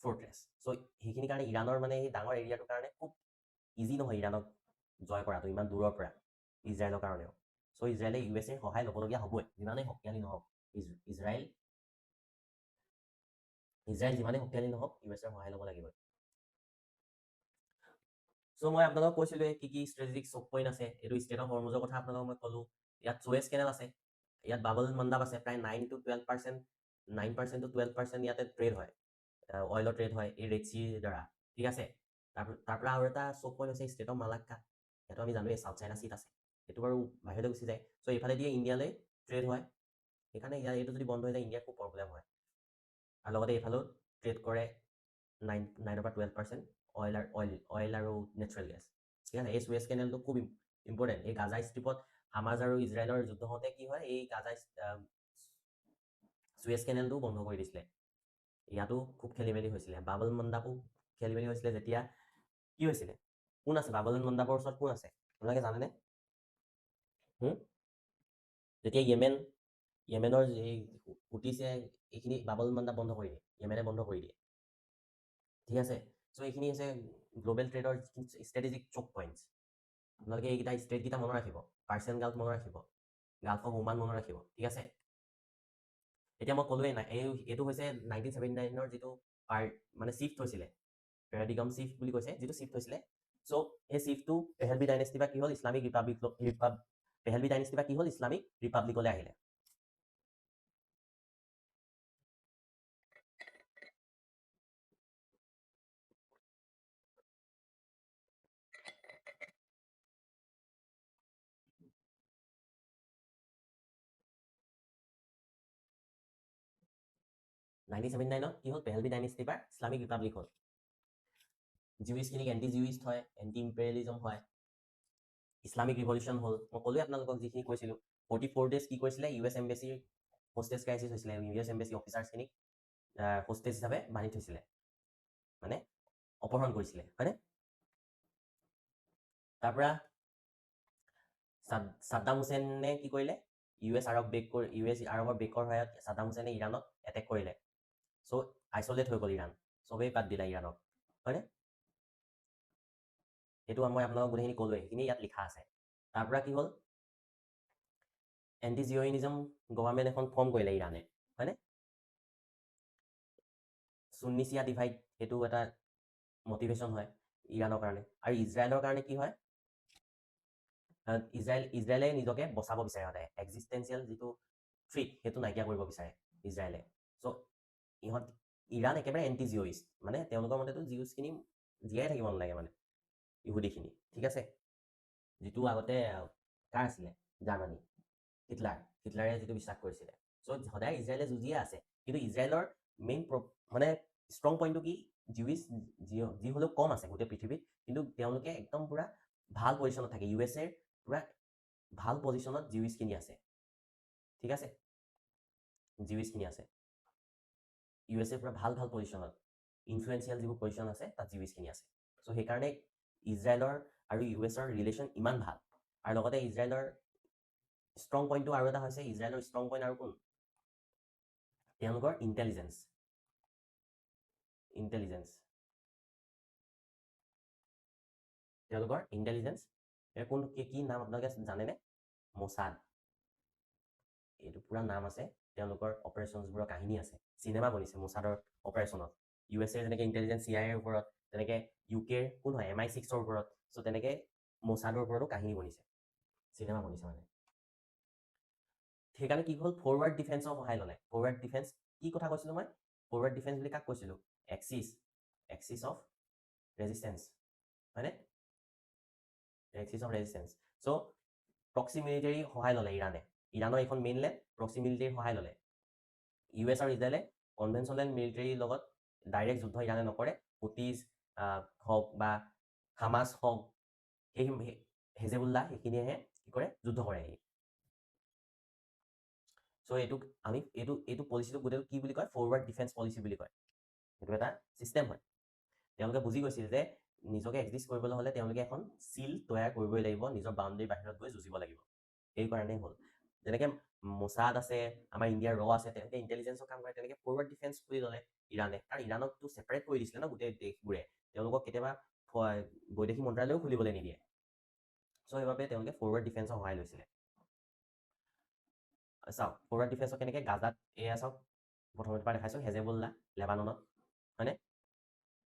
fortress. So' সেইখিনি কাৰণে ইৰাণৰ মানে এই ডাঙৰ এৰিয়াটোৰ কাৰণে খুব ইজি নহয় ইৰাণক জয় কৰাটো ইমান দূৰৰ পৰা ইজৰাইলৰ কাৰণেও। চ' ইজৰাইলে USA সহায় ল'বলগীয়া হ'বই, যিমানেই শক্তিশালী নহওক। ইজৰাইল যিমানেই শক্তিশালী নহওক, USA সহায় ল'ব লাগিবই। চ' মই আপোনালোকক কৈছিলোৱে কি কি ষ্ট্ৰেটেজিক চক পইণ্ট আছে। এইটো ষ্টেট অফ হৰমুজৰ কথা আপোনালোকক মই ক'লো। ইয়াত চুৱেজ কেনেল আছে, ইয়াত বাবল মণ্ডাপ আছে, প্ৰায় 9 to 12%, 9% to 12% ইয়াতে ট্ৰেড হয়, অইলৰ ট্ৰেড হয় এই ৰেড চিৰ দ্বাৰা। ঠিক আছে, তাৰ পৰা আৰু এটা চক পইণ্ট হৈছে ষ্টেট অফ মালাক্কা। সেইটো আমি জানোৱেই চাউথ চাইনা চিত আছে, সেইটো বাৰু বাহিৰলৈ গুচি যায়। চ' এইফালে দিয়ে ইণ্ডিয়ালৈ ট্ৰেড হয়, সেইকাৰণে এইটো যদি বন্ধ হৈ যায় ইণ্ডিয়াৰ খুব প্ৰব্লেম হয়। আৰু লগতে এইফালেও ট্ৰেড কৰে 9 পৰা 12% অইল আৰু নেচাৰেল গেছ। ঠিক আছে, এই চুৱেজ কেনেলটো খুব ইম্পৰ্টেণ্ট। এই গাজা ষ্ট্ৰীপত হামাজ আৰু ইজৰাইলৰ যুদ্ধ হওঁতে কি হয়, এই গাজা চুৱেজ কেনেলটো বন্ধ কৰি দিছিলে। ইয়াতো খুব খেলি মেলি হৈছিলে, বাবল মণ্ডাপো খেলি মেলি হৈছিলে। যেতিয়া কি হৈছিলে, কোন আছে বাবল মণ্ডাপৰ ওচৰত, কোন আছে আপোনালোকে জানেনে? যেতিয়া য়েমেনৰ এই হুটিছে এইখিনি বাবল মণ্ডাপ বন্ধ কৰি দিয়ে, য়েমেনে বন্ধ কৰি দিয়ে। ঠিক আছে, চ' এইখিনি হৈছে গ্ল'বেল ট্ৰেডৰ ষ্ট্ৰেটেজিক চক পইণ্টছ। আপোনালোকে এইকেইটা ষ্টেটকেইটা মনত ৰাখিব, পাৰ্চিয়ান গাল্ফ মনত ৰাখিব, গাল্ফ অফ ওমান মনত ৰাখিব। ঠিক আছে, এতিয়া মই ক'লোৱেই নাই, এইটো হৈছে 1979ৰ যিটো মানে চিফ্ট হৈছিলে, পেৰাডিগম চিফ্ট বুলি কৈছে, যিটো চিফ্ট হৈছিলে। চ' সেই চিফ্টটো পেহেলভি ডাইনেষ্টি বা কি হ'ল, ইছলামিক পেহেলভি ডাইনেষ্টি বা কি হ'ল, ইছলামিক ৰিপাব্লিকলৈ আহিলে। নাইনটিন ছেভেণ্টি নাইনত কি হ'ল, পেহেলভি ডাইনেষ্টি বা ইছলামিক ৰিপাব্লিক হ'ল। জিউইছখিনিক এণ্টি জিউইষ্ট হয়, এণ্টি ইম্পেৰিয়েলিজম হয়, ইছলামিক ৰিভলিউশ্যন হ'ল। মই ক'লোৱে আপোনালোকক যিখিনি কৈছিলোঁ 44 days কি কৰিছিলে, US এম্বেচিৰ হোষ্টেজ ক্ৰাইচিছ হৈছিলে, US এম্বেচি অফিচাৰছখিনিক হোষ্টেজ হিচাপে বান্ধি থৈছিলে, মানে অপহৰণ কৰিছিলে, হয়নে? তাৰপৰা ছাদ্দাম হুছেইনে কি কৰিলে, US আৰবৰ বেকৰ সহায়ত ছাদ্দাম হুছেইনে ইৰাণত এটেক কৰিলে। চ' আইচলেট হৈ গ'ল ইৰাণ, চবেই বাদ দিলে ইৰাণক, হয়নে? সেইটো মই আপোনালোকক গোটেইখিনি ক'লোৱে, সেইখিনি ইয়াত লিখা আছে। তাৰপৰা কি হ'ল, এণ্টি জিঅ'ইনিজম গভৰ্ণমেণ্ট এখন ফৰ্ম কৰিলে ইৰাণে, হয়নে? সুন্নি চিয়া ডিভাইড, সেইটো এটা মটিভেশ্যন হয় ইৰাণৰ কাৰণে। আৰু ইজৰাইলৰ কাৰণে কি হয়, ইজৰাইলে নিজকে বচাব বিচাৰে সদায়, এক্সিষ্টেঞ্চিয়েল যিটো থ্ৰীট সেইটো নাইকিয়া কৰিব বিচাৰে ইজৰাইলে। চ' ইৰাণ একেবাৰে এণ্টি জিঅ'ইষ্ট, মানে তেওঁলোকৰ মতেতো জিউছখিনি জীয়াই থাকিব নালাগে, মানে ইহুদিখিনি, ঠিক আছে? যিটো আগতে কাৰ আছিলে, জাৰ্মানী, হিটলাৰে যিটো বিশ্বাস কৰিছিলে। চ' সদায় ইজৰাইলে যুঁজিয়ে আছে, কিন্তু ইজৰাইলৰ মেইন মানে ষ্ট্ৰং পইণ্টটো কি, জিউইছ যি হ'লেও কম আছে গোটেই পৃথিৱীত, কিন্তু তেওঁলোকে একদম পুৰা ভাল পজিশ্যনত থাকে, USA পুৰা ভাল পজিশ্যনত জিউইছখিনি আছে, ঠিক আছে? জিউইছখিনি আছে USA পুৰা ভাল ভাল পজিশ্যনত, ইনফ্লুৱেঞ্চিয়েল যিবোৰ পজিশ্যন আছে তাত জিউইছখিনি আছে। চ' সেইকাৰণে ইজৰাইলৰ আৰু US-ৰ ৰিলেশ্যন ইমান ভাল। আৰু লগতে ইজৰাইলৰ ষ্ট্ৰং পইণ্টটো আৰু এটা হৈছে, ইজৰাইলৰ ষ্ট্ৰং পইণ্ট আৰু কোন, তেওঁলোকৰ ইণ্টেলিজেঞ্চ। তেওঁলোকৰ ইণ্টেলিজেঞ্চ কোন কি নাম আপোনালোকে জানেনে? মোছাদ, এইটো পুৰা নাম আছে, তেওঁলোকৰ অপাৰেশ্যনছবোৰৰ কাহিনী আছে, চিনেমা বনিছে মোছাদৰ অপাৰেশ্যনত। USA যেনেকৈ ইণ্টেলিজেঞ্চ CIA ওপৰত, তেনেকৈ UK কোন হয় MI6ৰ ওপৰত। চ' তেনেকৈ মোছাদৰ ওপৰতো কাহিনী বনিছে, চিনেমা বনিছে মানে। সেইকাৰণে কি হ'ল, ফৰৱাৰ্ড ডিফেন্সৰ সহায় ল'লে। ফৰৱাৰ্ড ডিফেন্স কি কথা কৈছিলোঁ মই, ফৰৱাৰ্ড ডিফেন্স বুলি কাক কৈছিলোঁ, এক্সিছ অফ ৰেজিষ্টেঞ্চ, হয়নে? Axis of resistance. So' proxy military সহায় ল'লে ইৰাণে, ইৰাণৰ এইখন মেইনলেণ্ড, প্ৰক্সি মিলিটাৰীৰ সহায় ল'লে। US আৰু ইজৰাইলে কনভেনশ্যনেল মিলিটাৰীৰ লগত ডাইৰেক্ট যুদ্ধ ইৰাণে নকৰে, হুটিজ হওক বা হামাছ হওক, সেই হেজেবুল্লাহ সেইখিনিয়েহে কি কৰে, যুদ্ধ কৰে। চ' এইটো পলিচিটোক গোটেইটো কি বুলি কয়, ফৰৱাৰ্ড ডিফেন্স পলিচি বুলি কয়। সেইটো এটা ছিষ্টেম হয়। তেওঁলোকে বুজি গৈছিল যে নিজকে এক্সিষ্ট কৰিবলৈ হ'লে তেওঁলোকে এখন চিল তৈয়াৰ কৰিবই লাগিব, নিজৰ বাউণ্ডেৰীৰ বাহিৰত গৈ যুঁজিব লাগিব। সেইকাৰণেই হ'ল, যেনেকৈ মোছাদ আছে, আমাৰ ইণ্ডিয়াৰ আছে, তেনেকৈ ইণ্টেলিজেঞ্চৰ কাম কৰে, তেনেকৈ ফৰৱাৰ্ড ডিফেন্স খুলি ল'লে ইৰাণে। কাৰণ ইৰাণকতো ছেপাৰেট কৰি দিছিলে ন গোটেই দেশবোৰে, তেওঁলোকক কেতিয়াবা বৈদেশিক মন্ত্ৰালয়ো খুলিবলৈ নিদিয়ে। চ' সেইবাবে তেওঁলোকে ফৰৱাৰ্ড ডিফেন্সৰ সহায় লৈছিলে। চাওক ফৰৱাৰ্ড ডিফেন্সৰ কেনেকৈ, গাজাত এয়া চাওক, প্ৰথমতে পৰা দেখাইছোঁ, হেজেবুল্লাহ লেবাননত, হয়নে?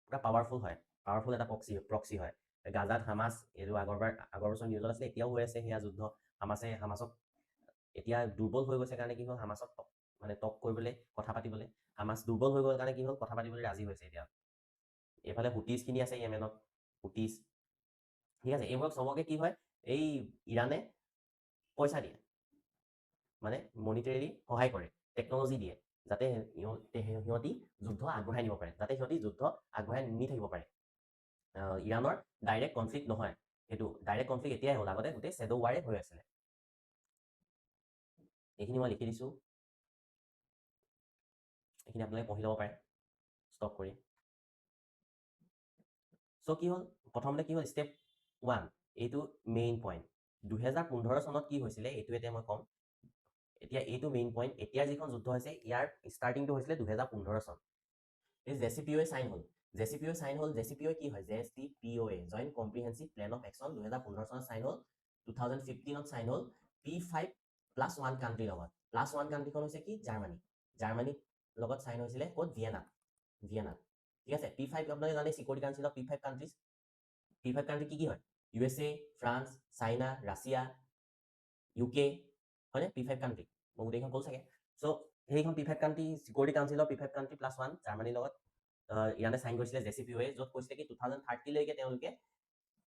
পুৰা পাৱাৰফুল হয়, পাৱাৰফুল এটা প্ৰক্সি হয়। গাজাত হামাছ, এইটো আগৰ বছৰ নিউজত আছিলে, এতিয়াও হৈ আছে সেয়া যুদ্ধ। হামাছক এতিয়া দুৰ্বল হৈ গৈছে কাৰণে কি হ'ল, হামাছক মানে টক কৰিবলৈ, কথা পাতিবলৈ, হামাছ দুৰ্বল হৈ গ'ল কাৰণে কি হ'ল, কথা পাতিবলৈ ৰাজি হৈছে এতিয়া। এইফালে হুটিজখিনি আছে য়েমেনত, হুটিজ, ঠিক আছে? এইবোৰক চবকে কি হয়, এই ইৰাণে পইচা দিয়ে, মানে মনিটাৰী সহায় কৰে, টেকনলজি দিয়ে, যাতে সিহঁতি যুদ্ধ আগবঢ়াই নিব পাৰে, যাতে সিহঁতি যুদ্ধ আগবঢ়াই নি থাকিব পাৰে। ইৰাণৰ ডাইৰেক্ট কনফ্লিক্ট নহয়, সেইটো ডাইৰেক্ট কনফ্লিক্ট এতিয়াই হ'ল, আগতে গোটেই শ্বেডো ৱাৰে হৈ আছিলে। এইখিনি মই লিখি দিছোঁ, এইখিনি আপোনালোকে পঢ়ি ল'ব পাৰে ষ্টপ কৰি। চ' কি হ'ল, প্ৰথমতে কি হ'ল, ষ্টেপ 1, এইটো মেইন পইণ্ট। 2015 চনত কি হৈছিলে, এইটো এতিয়া মই ক'ম। এতিয়া এইটো মেইন পইণ্ট, এতিয়া যিখন যুদ্ধ হৈছে ইয়াৰ ষ্টাৰ্টিংটো হৈছিলে 2015 চন। এই JCPOA চাইন হ'ল, JCPOA কি হয়, JCPOA joint comprehensive plan of action 2015 চনত চাইন হ'ল। 2015ত চাইন হ'ল P5+1 কাণ্ট্ৰিৰ লগত। +1 কাণ্ট্ৰিখন হৈছে কি, জাৰ্মানীৰ লগত চাইন হৈছিলে ক'ত, ভিয়েনাত, ঠিক আছে? P5 আপোনালোকে জানে security council of P5 countries. P5 country কি হয়, USA, France, China, Russia, UK, হয়নে? P5 কাণ্ট্ৰি মই গোটেইখন ক'ল চাগে। চ' সেইখন P5 কাণ্ট্ৰি, চিকিউৰিটি কাউন্সিলৰ P5 কাণ্ট্ৰি +1 জাৰ্মানীৰ লগত ইৰাণে চাইন কৰিছিলে JCPOA, য'ত কৈছিলে কি 2030লৈকে তেওঁলোকে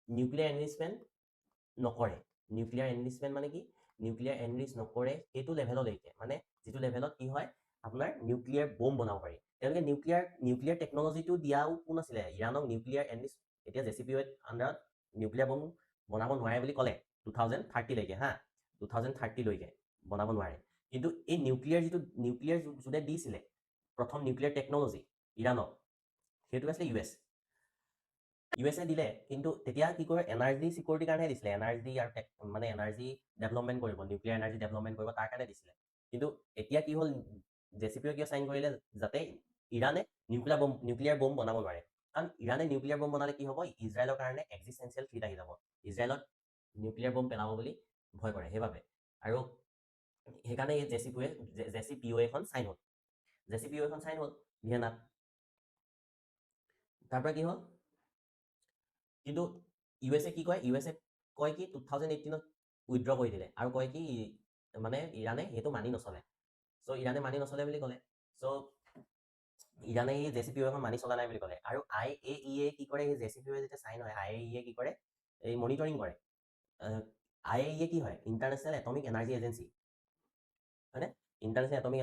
নিউক্লিয়াৰ এনৰিচমেণ্ট নকৰে। নিউক্লিয়াৰ এনৰিচমেণ্ট মানে কি, নিউক্লিয়াৰ এনৰিচ নকৰে সেইটো লেভেললৈকে, মানে যিটো লেভেলত কি হয়, আপোনাৰ নিউক্লিয়াৰ বম বনাব পাৰি। তেওঁলোকে নিউক্লিয়াৰ টেকনলজিটো দিয়াও কোন আছিলে, ইৰাণক নিউক্লিয়াৰ এতিয়া JCPOA আণ্ডাৰত নিউক্লিয়াৰ বম বনাব নোৱাৰে বুলি ক'লে 2030 হা 2030 বনাব নোৱাৰে কিন্তু এই নিউক্লিয়াৰ যোনে দিছিলে প্ৰথম নিউক্লিয়াৰ টেকনলজি ইৰাণক সেইটো আছিলে ইউএছে দিলে কিন্তু তেতিয়া কি কৰে এনাৰ্জি চিকিউৰিটিৰ কাৰণেহে দিছিলে এনাৰ্জি আৰু মানে এনাৰ্জি ডেভেলপমেণ্ট কৰিব নিউক্লিয়াৰ এনাৰ্জি ডেভেলপমেণ্ট কৰিব তাৰ কাৰণে দিছিলে কিন্তু এতিয়া কি হ'ল JCPOA কিয় চাইন কৰিলে যাতে ইৰাণে নিউক্লিয়াৰ বম বনাব নোৱাৰে কাৰণ ইৰাণে নিউক্লিয়াৰ বম বনালে কি হ'ব ইজৰাইলৰ কাৰণে এক্সিষ্টেঞ্চিয়েল থ্ৰেট আহি যাব ইজৰাইলত নিউক্লিয়াৰ বম পেলাব বুলি ভয় কৰে সেইবাবে আৰু সেইকাৰণে এই JCPOA এখন চাইন হ'ল ভিয়েনাত তাৰপৰা কি হ'ল কিন্তু ইউএছে কি কয় ইউএছে কয় কি 2018 উইথড্ৰ কৰি দিলে আৰু কয় কি মানে ইৰাণে সেইটো মানি নচলে চ' ইৰাণে মানি নচলে বুলি ক'লে চ' ইৰাণে এই JCPOA এখন মানি চলা নাই বুলি ক'লে আৰু IAEA কি কৰে এই JCPOA যেতিয়া চাইন হয় IAEA কি কৰে এই মনিটৰিং কৰে IAEA কি হয় ইণ্টাৰনেশ্যনেল এটমিক এনাৰ্জি এজেঞ্চি হয়নে ইণ্টাৰনেশ্যনেল এটমিক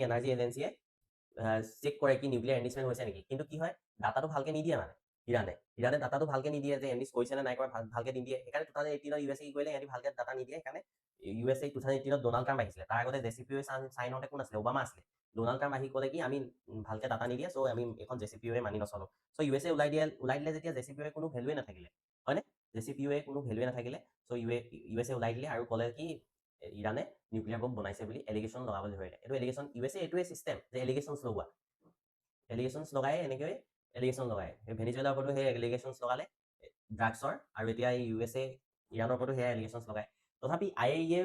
এনাৰ্জি এজেঞ্চিয়ে চেক কৰে কি নিউক্লিয়াৰ এনৰিচমেণ্ট হৈছে নেকি কিন্তু কি হয় ডাটাটো ভালকে নিদিয়ে মানে ইৰাণে ডাটাটো ভালকে নিদিয়ে যে এনৰিচ কৰিছে নে নাই কৰা ভালকে নিদিয়ে সেইকাৰণে 2018 ইউএছে কি কৰিলে সিহঁতি ভালকে ডাটা নিদিয়ে সেইকাৰণে ইউএছে 2018 ডোনাল্ড ট্ৰাম্প আহিছিলে তাৰ আগতে JCPOA চাইন হওঁতে কোন আছিলে ওবামা আছিলে ডোনাল্ড ট্ৰাম্প আহি ক'লে কি আমি ভালকে ডাটা নিদিয়ে চ' আমি এখন JCPOA মানি নচলো চ' ইউএছে ওলাই দিলে যেতিয়া JCPOA কোনো ভেলুৱে নাথাকিলে হয়নে JCPOA কোনো ভেলুৱে নাথাকিলে চ' ইউএছে ওলাই দিলে আৰু ক'লে কি ইৰাণে নিউক্লিয়াৰ বম বনাইছে বুলি এলিগেশ্যন লগাবলৈ ধৰিলে এইটো এলিগেশ্যন ইউএছে এইটোৱে চিষ্টেম যে এলিগেশ্যনছ লগোৱা এলিগেশ্যনছ লগাই এনেকৈ এলিগেশ্যন লগায় ভেনিজুৱেলাৰ ওপৰতো সেই এলিগেশ্যনছ লগালে ড্ৰাগছৰ আৰু এতিয়া ইউএছে ইৰাণৰ ওপৰতো সেয়া এলিগেশ্যনছ লগায় তথাপি IAEA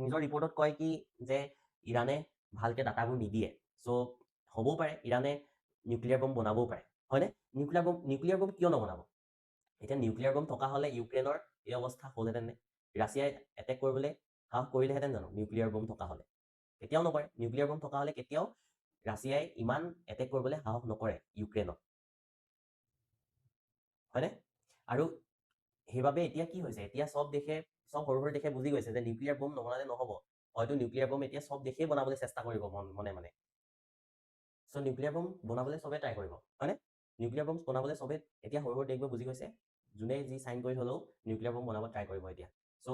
নিজৰ ৰিপৰ্টত কয় কি যে ইৰাণে ভালকে ডাটাবোৰ নিদিয়ে চ' হ'বও পাৰে ইৰাণে নিউক্লিয়াৰ বম বনাবও পাৰে হয়নে নিউক্লিয়াৰ বম কিয় নবনাব এতিয়া নিউক্লিয়াৰ বম থকা হ'লে ইউক্ৰেইনৰ এই অৱস্থা হ'লহেঁতেন নে ৰাছিয়াই এটেক কৰিবলৈ সাহস কৰিলেহেঁতেন জানো নিউক্লিয়াৰ বম থকা হ'লে কেতিয়াও নকৰে নিউক্লিয়াৰ বম থকা হ'লে কেতিয়াও ৰাছিয়াই ইমান এটেক কৰিবলৈ সাহস নকৰে ইউক্ৰেইনক হয়নে আৰু সেইবাবে এতিয়া কি হৈছে এতিয়া চব সৰু সৰু দেশে বুজি গৈছে যে নিউক্লিয়াৰ বম নবনালে নহ'ব হয়তো নিউক্লিয়াৰ বম এতিয়া চব দেশেই বনাবলৈ চেষ্টা কৰিব মনে চ' নিউক্লিয়াৰ বম বনাবলৈ চবে ট্ৰাই কৰিব হয়নে নিউক্লিয়াৰ বম বনাবলৈ চবে এতিয়া সৰু সৰু দেশবোৰ বুজি গৈছে যোনে যি চাইন কৰি হ'লেও নিউক্লিয়াৰ বম বনাব ট্ৰাই কৰিব এতিয়া চ'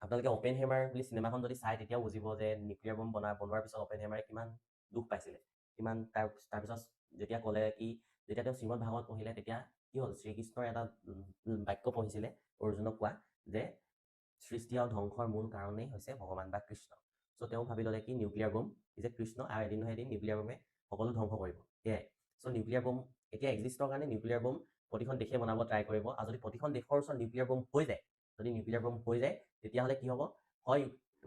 আপোনালোকে অপেন হেমাৰ বুলি চিনেমাখন যদি চাই তেতিয়াও বুজিব যে নিউক্লিয়াৰ বম বনোৱাৰ পিছত অপেন হেমাৰে কিমান দুখ পাইছিলে কিমান তাৰপিছত যেতিয়া ক'লে কি যেতিয়া তেওঁ শ্ৰীমদ ভাগৱত পঢ়িলে তেতিয়া কি হ'ল শ্ৰীকৃষ্ণৰ এটা বাক্য পঢ়িছিলে অৰ্জুনক কোৱা যে সৃষ্টি আৰু ধ্বংসৰ মূল কাৰণেই হৈছে ভগৱান বা কৃষ্ণ চ' তেওঁ ভাবি ল'লে কি নিউক্লিয়াৰ বম যে কৃষ্ণ আৰু এদিন নহয় এদিন নিউক্লিয়াৰ বমে সকলো ধ্বংস কৰিব সেয়াই চ' নিউক্লিয়াৰ বম এতিয়া এক্সিষ্টৰ কাৰণে নিউক্লিয়াৰ বম প্ৰতিখন দেশে বনাব ট্ৰাই কৰিব আৰু যদি প্ৰতিখন দেশৰ ওচৰত নিউক্লিয়াৰ বম হৈ যায় তেতিয়াহ'লে কি হ'ব হয়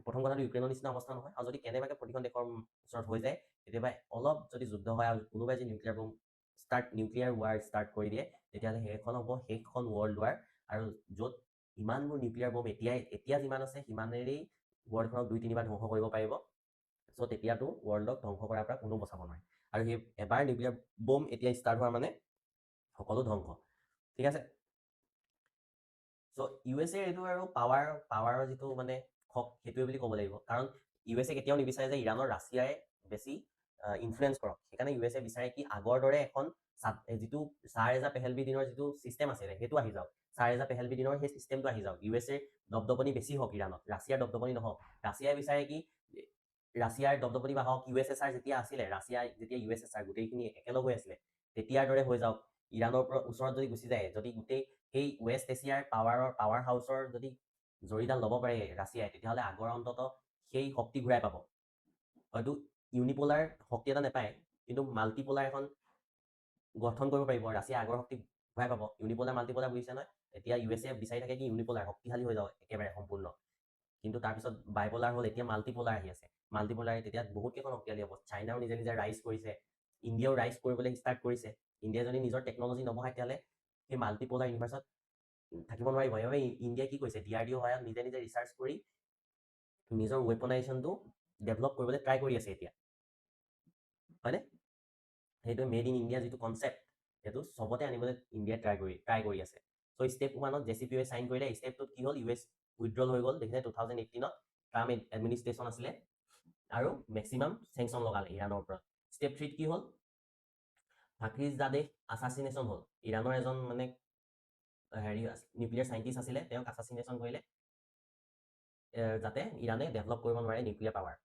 প্ৰথম কথাটো ইউক্ৰেইনৰ নিচিনা অৱস্থা নহয় আৰু যদি কেনেবাকৈ প্ৰতিখন দেশৰ ওচৰত হৈ যায় কেতিয়াবা অলপ যদি যুদ্ধ হয় আৰু কোনোবাই যদি নিউক্লিয়াৰ ৱাৰ ষ্টাৰ্ট কৰি দিয়ে তেতিয়াহ'লে সেইখন হ'ব শেষখন ৱৰ্ল্ড ৱাৰ আৰু য'ত ইমানবোৰ নিউক্লিয়াৰ বম এতিয়া যিমান আছে সিমানেৰেই ৱৰ্ল্ডখনক 2-3 বাৰ ধ্বংস কৰিব পাৰিব চ' তেতিয়াতো ৱৰ্ল্ডক ধ্বংস কৰাৰ পৰা কোনো বচাব নোৱাৰে আৰু সেই এবাৰ নিউক্লিয়াৰ বম এতিয়া ষ্টাৰ্ট হোৱাৰ মানে সকলো ধ্বংস ঠিক আছে চ' ইউএছে এইটো আৰু পাৱাৰৰ যিটো মানে হক সেইটোৱে বুলি ক'ব লাগিব কাৰণ ইউএছে কেতিয়াও নিবিচাৰে যে ইৰাণৰ ৰাছিয়াই বেছি ইনফ্লুৱেঞ্চ কৰক সেইকাৰণে ইউএছে বিচাৰে কি আগৰ দৰে এখন যিটো ছাৰ ৰেজা পেহেলভি দিনৰ যিটো চিষ্টেম আছিলে সেইটো আহি যাওক ছাৰ ৰেজা পেহেলভি দিনৰ সেই চিষ্টেমটো আহি যাওক ইউএছে দপদপনি বেছি হওক ইৰাণত ৰাছিয়াৰ দপদপনি নহওক ৰাছিয়াই বিচাৰে কি ৰাছিয়াৰ দপদপনি বাঢ়ক USSR যেতিয়া আছিলে যেতিয়া USSR গোটেইখিনি একেলগ হৈ আছিলে তেতিয়াৰ দৰে হৈ যাওক ইৰাণৰ ওচৰত যদি গুচি যায় যদি গোটেই সেই ৱেষ্ট এছিয়াৰ পাৱাৰ হাউচৰ যদি জৰীডাল ল'ব পাৰে ৰাছিয়াই তেতিয়াহ'লে আগৰ অন্তত সেই শক্তি ঘূৰাই পাব হয়তো ইউনিপলাৰ শক্তি এটা নাপায় কিন্তু মাল্টিপলাৰ এখন গঠন কৰিব পাৰিব ৰাছিয়াই আগৰ শক্তি ঘূৰাই পাব ইউনিপলাৰ মাল্টিপলাৰ বুজিছে নহয় এতিয়া ইউএছে বিচাৰি থাকে কি ইউনিপলাৰ শক্তিশালী হৈ যাওক একেবাৰে সম্পূৰ্ণ কিন্তু তাৰপিছত বাইপলাৰ হ'ল এতিয়া মাল্টিপলাৰ আহি আছে মাল্টিপলাৰ তেতিয়া বহুত কেইখন শক্তিশালী হ'ব চাইনাও নিজে ৰাইজ কৰিছে ইণ্ডিয়াও ৰাইজ কৰিবলৈ ষ্টাৰ্ট কৰিছে ইণ্ডিয়াই যদি নিজৰ টেকনলজি নবহায় তেতিয়াহ'লে সেই মাল্টিপলাৰ ইউনিভাৰ্চত থাকিব নোৱাৰিব সেইবাবে ইণ্ডিয়াই কি কৰিছে DRDO সহায়ত নিজে ৰিচাৰ্চ কৰি নিজৰ ৱেপনাইজেশ্যনটো ডেভেলপ কৰিবলৈ ট্ৰাই কৰি আছে এতিয়া হয়নে সেইটো মেড ইন ইণ্ডিয়া যিটো কনচেপ্ট সেইটো চবতে আনিবলৈ ইণ্ডিয়াই ট্ৰাই কৰি আছে চ' ষ্টেপ 1ত JCPOA চাইন কৰিলে ষ্টেপ 2ত কি হ'ল US উইথড্ৰল হৈ গ'ল দেখিছে 2018ত ট্ৰাম্প এডমিনিষ্ট্ৰেশ্যন আছিলে আৰু মেক্সিমাম চেংচন লগালে ইৰাণৰ ওপৰত। ষ্টেপ 3 কি হ'ল, ফাখৰিজাদেহ আছাচিনেশ্যন হ'ল। ইৰাণৰ এজন মানে হেৰি নিউক্লিয়াৰ চাইণ্টিষ্ট আছিলে, তেওঁক আছাচিনেশ্যন কৰিলে যাতে ইৰাণে ডেভেলপ কৰিব নোৱাৰে নিউক্লিয়াৰ পাৱাৰ।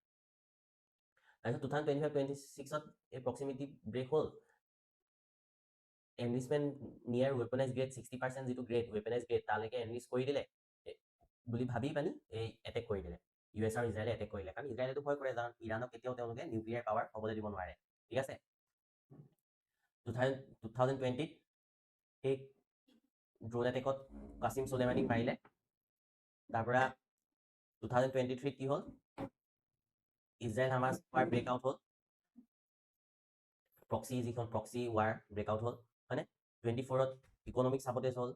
তাৰপিছত 2025-26ত এই প্ৰক্সিমিটি ব্ৰেক হ'ল। এনৰিচমেণ্ট নিয়াৰ ৱেপনাইজ গ্ৰেড 60% যিটো গ্ৰেড ৱেপনাইজ গ্ৰেড তালৈকে এনৰিচ কৰি দিলে বুলি ভাবি পানি এই এটেক কৰি দিলে। US আৰু ইজৰাইলে এটেক কৰিলে, কাৰণ ইজৰাইলেতো ভয় কৰে কাৰণ ইৰাণক কেতিয়াও তেওঁলোকে নিউক্লিয়াৰ পাৱাৰ হ'বলৈ দিব নোৱাৰে। ঠিক আছে, 2020ত সেই ড্ৰোন এটেকত কাছিম চুলেমানিক মাৰিলে। তাৰ পৰা 2023 কি হ'ল, ইজৰাইল হামাছ ৱাৰ ব্ৰেকআউট হ'ল, প্ৰক্সি যিখন প্ৰক্সি ৱাৰ ব্ৰেকআউট হ'ল, হয়নে? 24ত ইকনমিক ছাবটেজ হ'ল,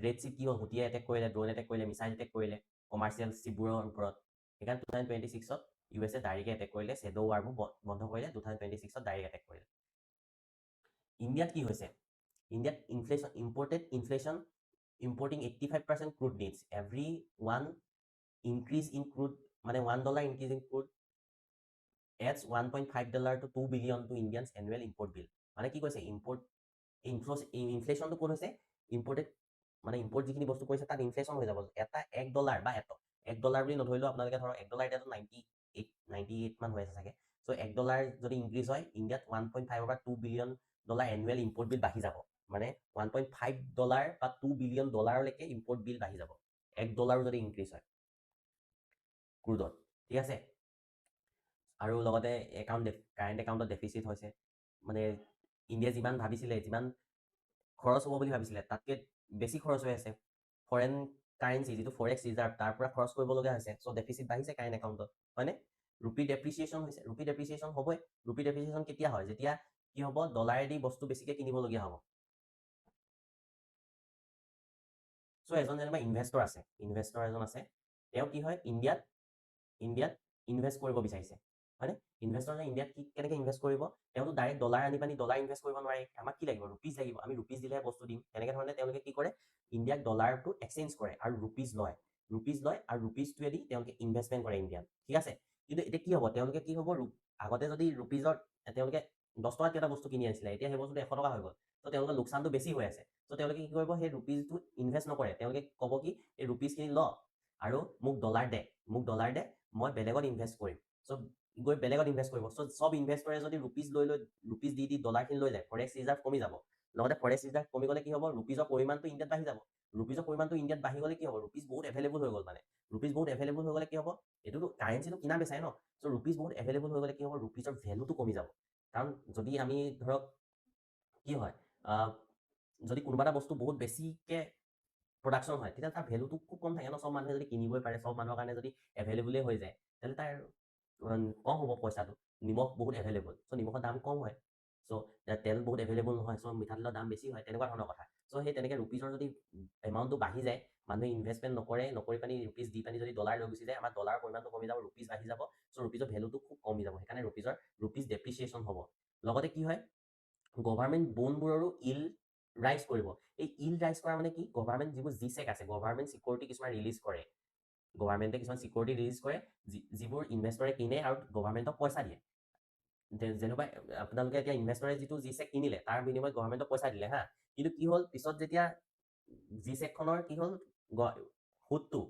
ৰেড চিত কি হ'ল, হুটিয়ে এটেক কৰিলে, ড্ৰোন এটেক কৰিলে, মিছাইল এটেক কৰিলে কমাৰ্চিয়েল শ্বিপবোৰৰ ওপৰত। সেইকাৰণে 2026ত USA ডাইৰেক্ট এটেক কৰিলে, শ্বেডো ৱাৰবোৰ বন্ধ কৰিলে, 2026ত ডাইৰেক্ট এটেক কৰিলে। ইণ্ডিয়াত কি হৈছে, ইণ্ডিয়াত inflation importing 85% crude needs, every one increase in crude, মানে $1 increase in crude adds $1.5 to $2 billion to Indians annual import bill। মানে কি কৈছে, ইনফ্লেশ্যনটো ক'ত হৈছে, ইম্পৰ্টেড মানে ইম্পৰ্ট যিখিনি বস্তু কৰিছে তাত ইনফ্লেশ্যন হৈ যাব। এটা $1 বা $1 বুলি নধৰিলেও আপোনালোকে ধৰক $1 এতিয়াতো 98 মান হৈ আছে চাগে। চ' $1 যদি ইনক্ৰিজ হয়, ইণ্ডিয়াত 1.5 বা $2 billion এনুৱেল ইম্পৰ্ট বিল বাঢ়ি যাব। মানে $1.5 বা $2 billion লৈকে ইম্পৰ্ট বিল বাঢ়ি যাব, $1 যদি ইনক্ৰিজ হয় ক্ৰুডত। ঠিক আছে, আৰু লগতে কাৰেণ্ট একাউণ্টত ডেফিচিট হৈছে। মানে ইণ্ডিয়াই যিমান ভাবিছিলে, যিমান খৰচ হ'ব বুলি ভাবিছিলে তাতকৈ বেছি খৰচ হৈ আছে। ফৰেন কাৰেঞ্চি যিটো ফৰেক্স ৰিজাৰ্ভ তাৰ পৰা খৰচ কৰিবলগীয়া হৈছে। চ' ডেফিচিট বাঢ়িছে কাৰেণ্ট একাউণ্টত, হয়নে? ৰুপি ডেপ্ৰিচিয়েশ্যন হৈছে, ৰুপি ডেপ্ৰিচিয়েশ্যন হ'বই। ৰুপি ডেপ্ৰিচিয়েশ্যন কেতিয়া হয়, যেতিয়া কি হ'ব, ডলাৰেদি বস্তু বেছিকৈ কিনিবলগীয়া হ'ব। চ' এজন যেনিবা ইনভেষ্টৰ এজন আছে, তেওঁ কি হয়, ইণ্ডিয়াত ইনভেষ্ট কৰিব বিচাৰিছে, হয়নে? ইনভেষ্টৰে ইণ্ডিয়াত কেনেকৈ ইনভেষ্ট কৰিব, তেওঁতো ডাইৰেক্ট ডলাৰ আনি পানি ডলাৰ ইনভেষ্ট কৰিব নোৱাৰে। আমাক কি লাগিব, ৰুপিজ লাগিব, আমি ৰুপিজ দিলেহে বস্তু দিম। তেনেকৈ ধৰণে তেওঁলোকে কি কৰে, ইণ্ডিয়াক ডলাৰটো এক্সচেঞ্জ কৰে আৰু ৰুপিজ লয় আৰু ৰুপিজটোৱেদি তেওঁলোকে ইনভেষ্টমেণ্ট কৰে ইণ্ডিয়াত। ঠিক আছে, কিন্তু এতিয়া কি হ'ব, তেওঁলোকে কি হ'ব, আগতে যদি ৰুপিজত তেওঁলোকে 10 টকাত এটা বস্তু কিনি আনিছিলে, এতিয়া সেই বস্তুটো 100 টকা হৈ গ'ল। ত' তেওঁলোকৰ লোকচানটো বেছি হৈ আছে। ত' তেওঁলোকে কি কৰিব, সেই ৰুপিজটো ইনভেষ্ট নকৰে। তেওঁলোকে ক'ব কি, এই ৰুপিজখিনি ল আৰু মোক ডলাৰ দে, মই বেলেগত ইনভেষ্ট কৰিম। চ' গৈ বেলেগত ইনভেষ্ট কৰিব। চ' চব ইনভেষ্টৰে যদি ৰুপিজ দি ডলাৰখিনি লৈ যায়, ফৰেক্স ৰিজাৰ্ভ কমি যাব। লগতে ফৰেক্স ৰিজাৰ্ভ কমি গ'লে কি হ'ব, ৰুপিজৰ পৰিমাণটো ইণ্ডিয়াত বাঢ়ি যাব। ৰুপিজৰ পৰিমাণটো ইণ্ডিয়াত বাঢ়ি গ'লে কি হ'ব, ৰুপিজ বহুত এভেইলেবল হৈ গ'ল। মানে ৰুপিজ বহুত এভেইলেবল হৈ গ'লে কি হ'ব, এইটোতো কাৰেঞ্চিটো কিনা বেচাই ন। চ' ৰুপিজ বহুত এভেইলেবল হৈ গ'লে কি হ'ব, ৰুপিজৰ ভেলুটো কমি যাব। কাৰণ যদি আমি ধৰক কি হয়, যদি কোনোবা এটা বস্তু বহুত বেছিকৈ প্ৰডাকশ্যন হয়, তেতিয়া তাৰ ভেলুটো খুব কম থাকে ন। চব মানুহে যদি কিনিবই পাৰে, চব মানুহৰ কাৰণে যদি এভেইলেবলেই হৈ যায়, তেতিয়াহ'লে তাৰ কম হ'ব পইচাটো। নিমখ বহুত এভেইলেবল, চ' নিমখৰ দাম কম হয়। চ' তেল বহুত এভেইলেবল নহয়, চ' মিঠাতেলৰ দাম বেছি হয়, তেনেকুৱা ধৰণৰ কথা। চ' সেই তেনেকৈ ৰুপিজৰ যদি এমাউণ্টটো বাঢ়ি যায়, মানুহে ইনভেষ্টমেণ্ট নকৰি পানি ৰুপিজ দি পানি যদি ডলাৰ লৈ গুচি যায়, আমাৰ ডলাৰৰ পৰিমাণটো কমি যাব, ৰুপিজ বাঢ়ি যাব। চ' ৰুপিজৰ ভেলুটো খুব কমি যাব। সেইকাৰণে ৰুপিজ ডেপ্ৰিচিয়েশ্যন হ'ব। লগতে কি হয়, গভাৰ্ণমেণ্ট বণ্ডবোৰৰো ইল্ড ৰাইজ কৰিব। এই ইল্ড ৰাইজ কৰা মানে কি, গভাৰ্ণমেণ্ট যিবোৰ জিচেক আছে, গভাৰ্ণমেণ্ট চিকিউৰিটি কিছুমান ৰিলিজ কৰে, গভাৰ্ণমেণ্টে কিছুমান চিকিউৰিটি ৰিলিজ কৰে, যিবোৰ ইনভেষ্টৰে কিনে আৰু গভাৰ্ণমেণ্টক পইচা দিয়ে। যেনেকুৱা আপোনালোকে এতিয়া ইনভেষ্টৰে যিটো জিচেক কিনিলে, তাৰ বিনিময়ত গভাৰ্ণমেণ্টক পইচা দিলে হা, কিন্তু কি হ'ল, পিছত যেতিয়া জিচেকখনৰ কি হ'ল, সুদটো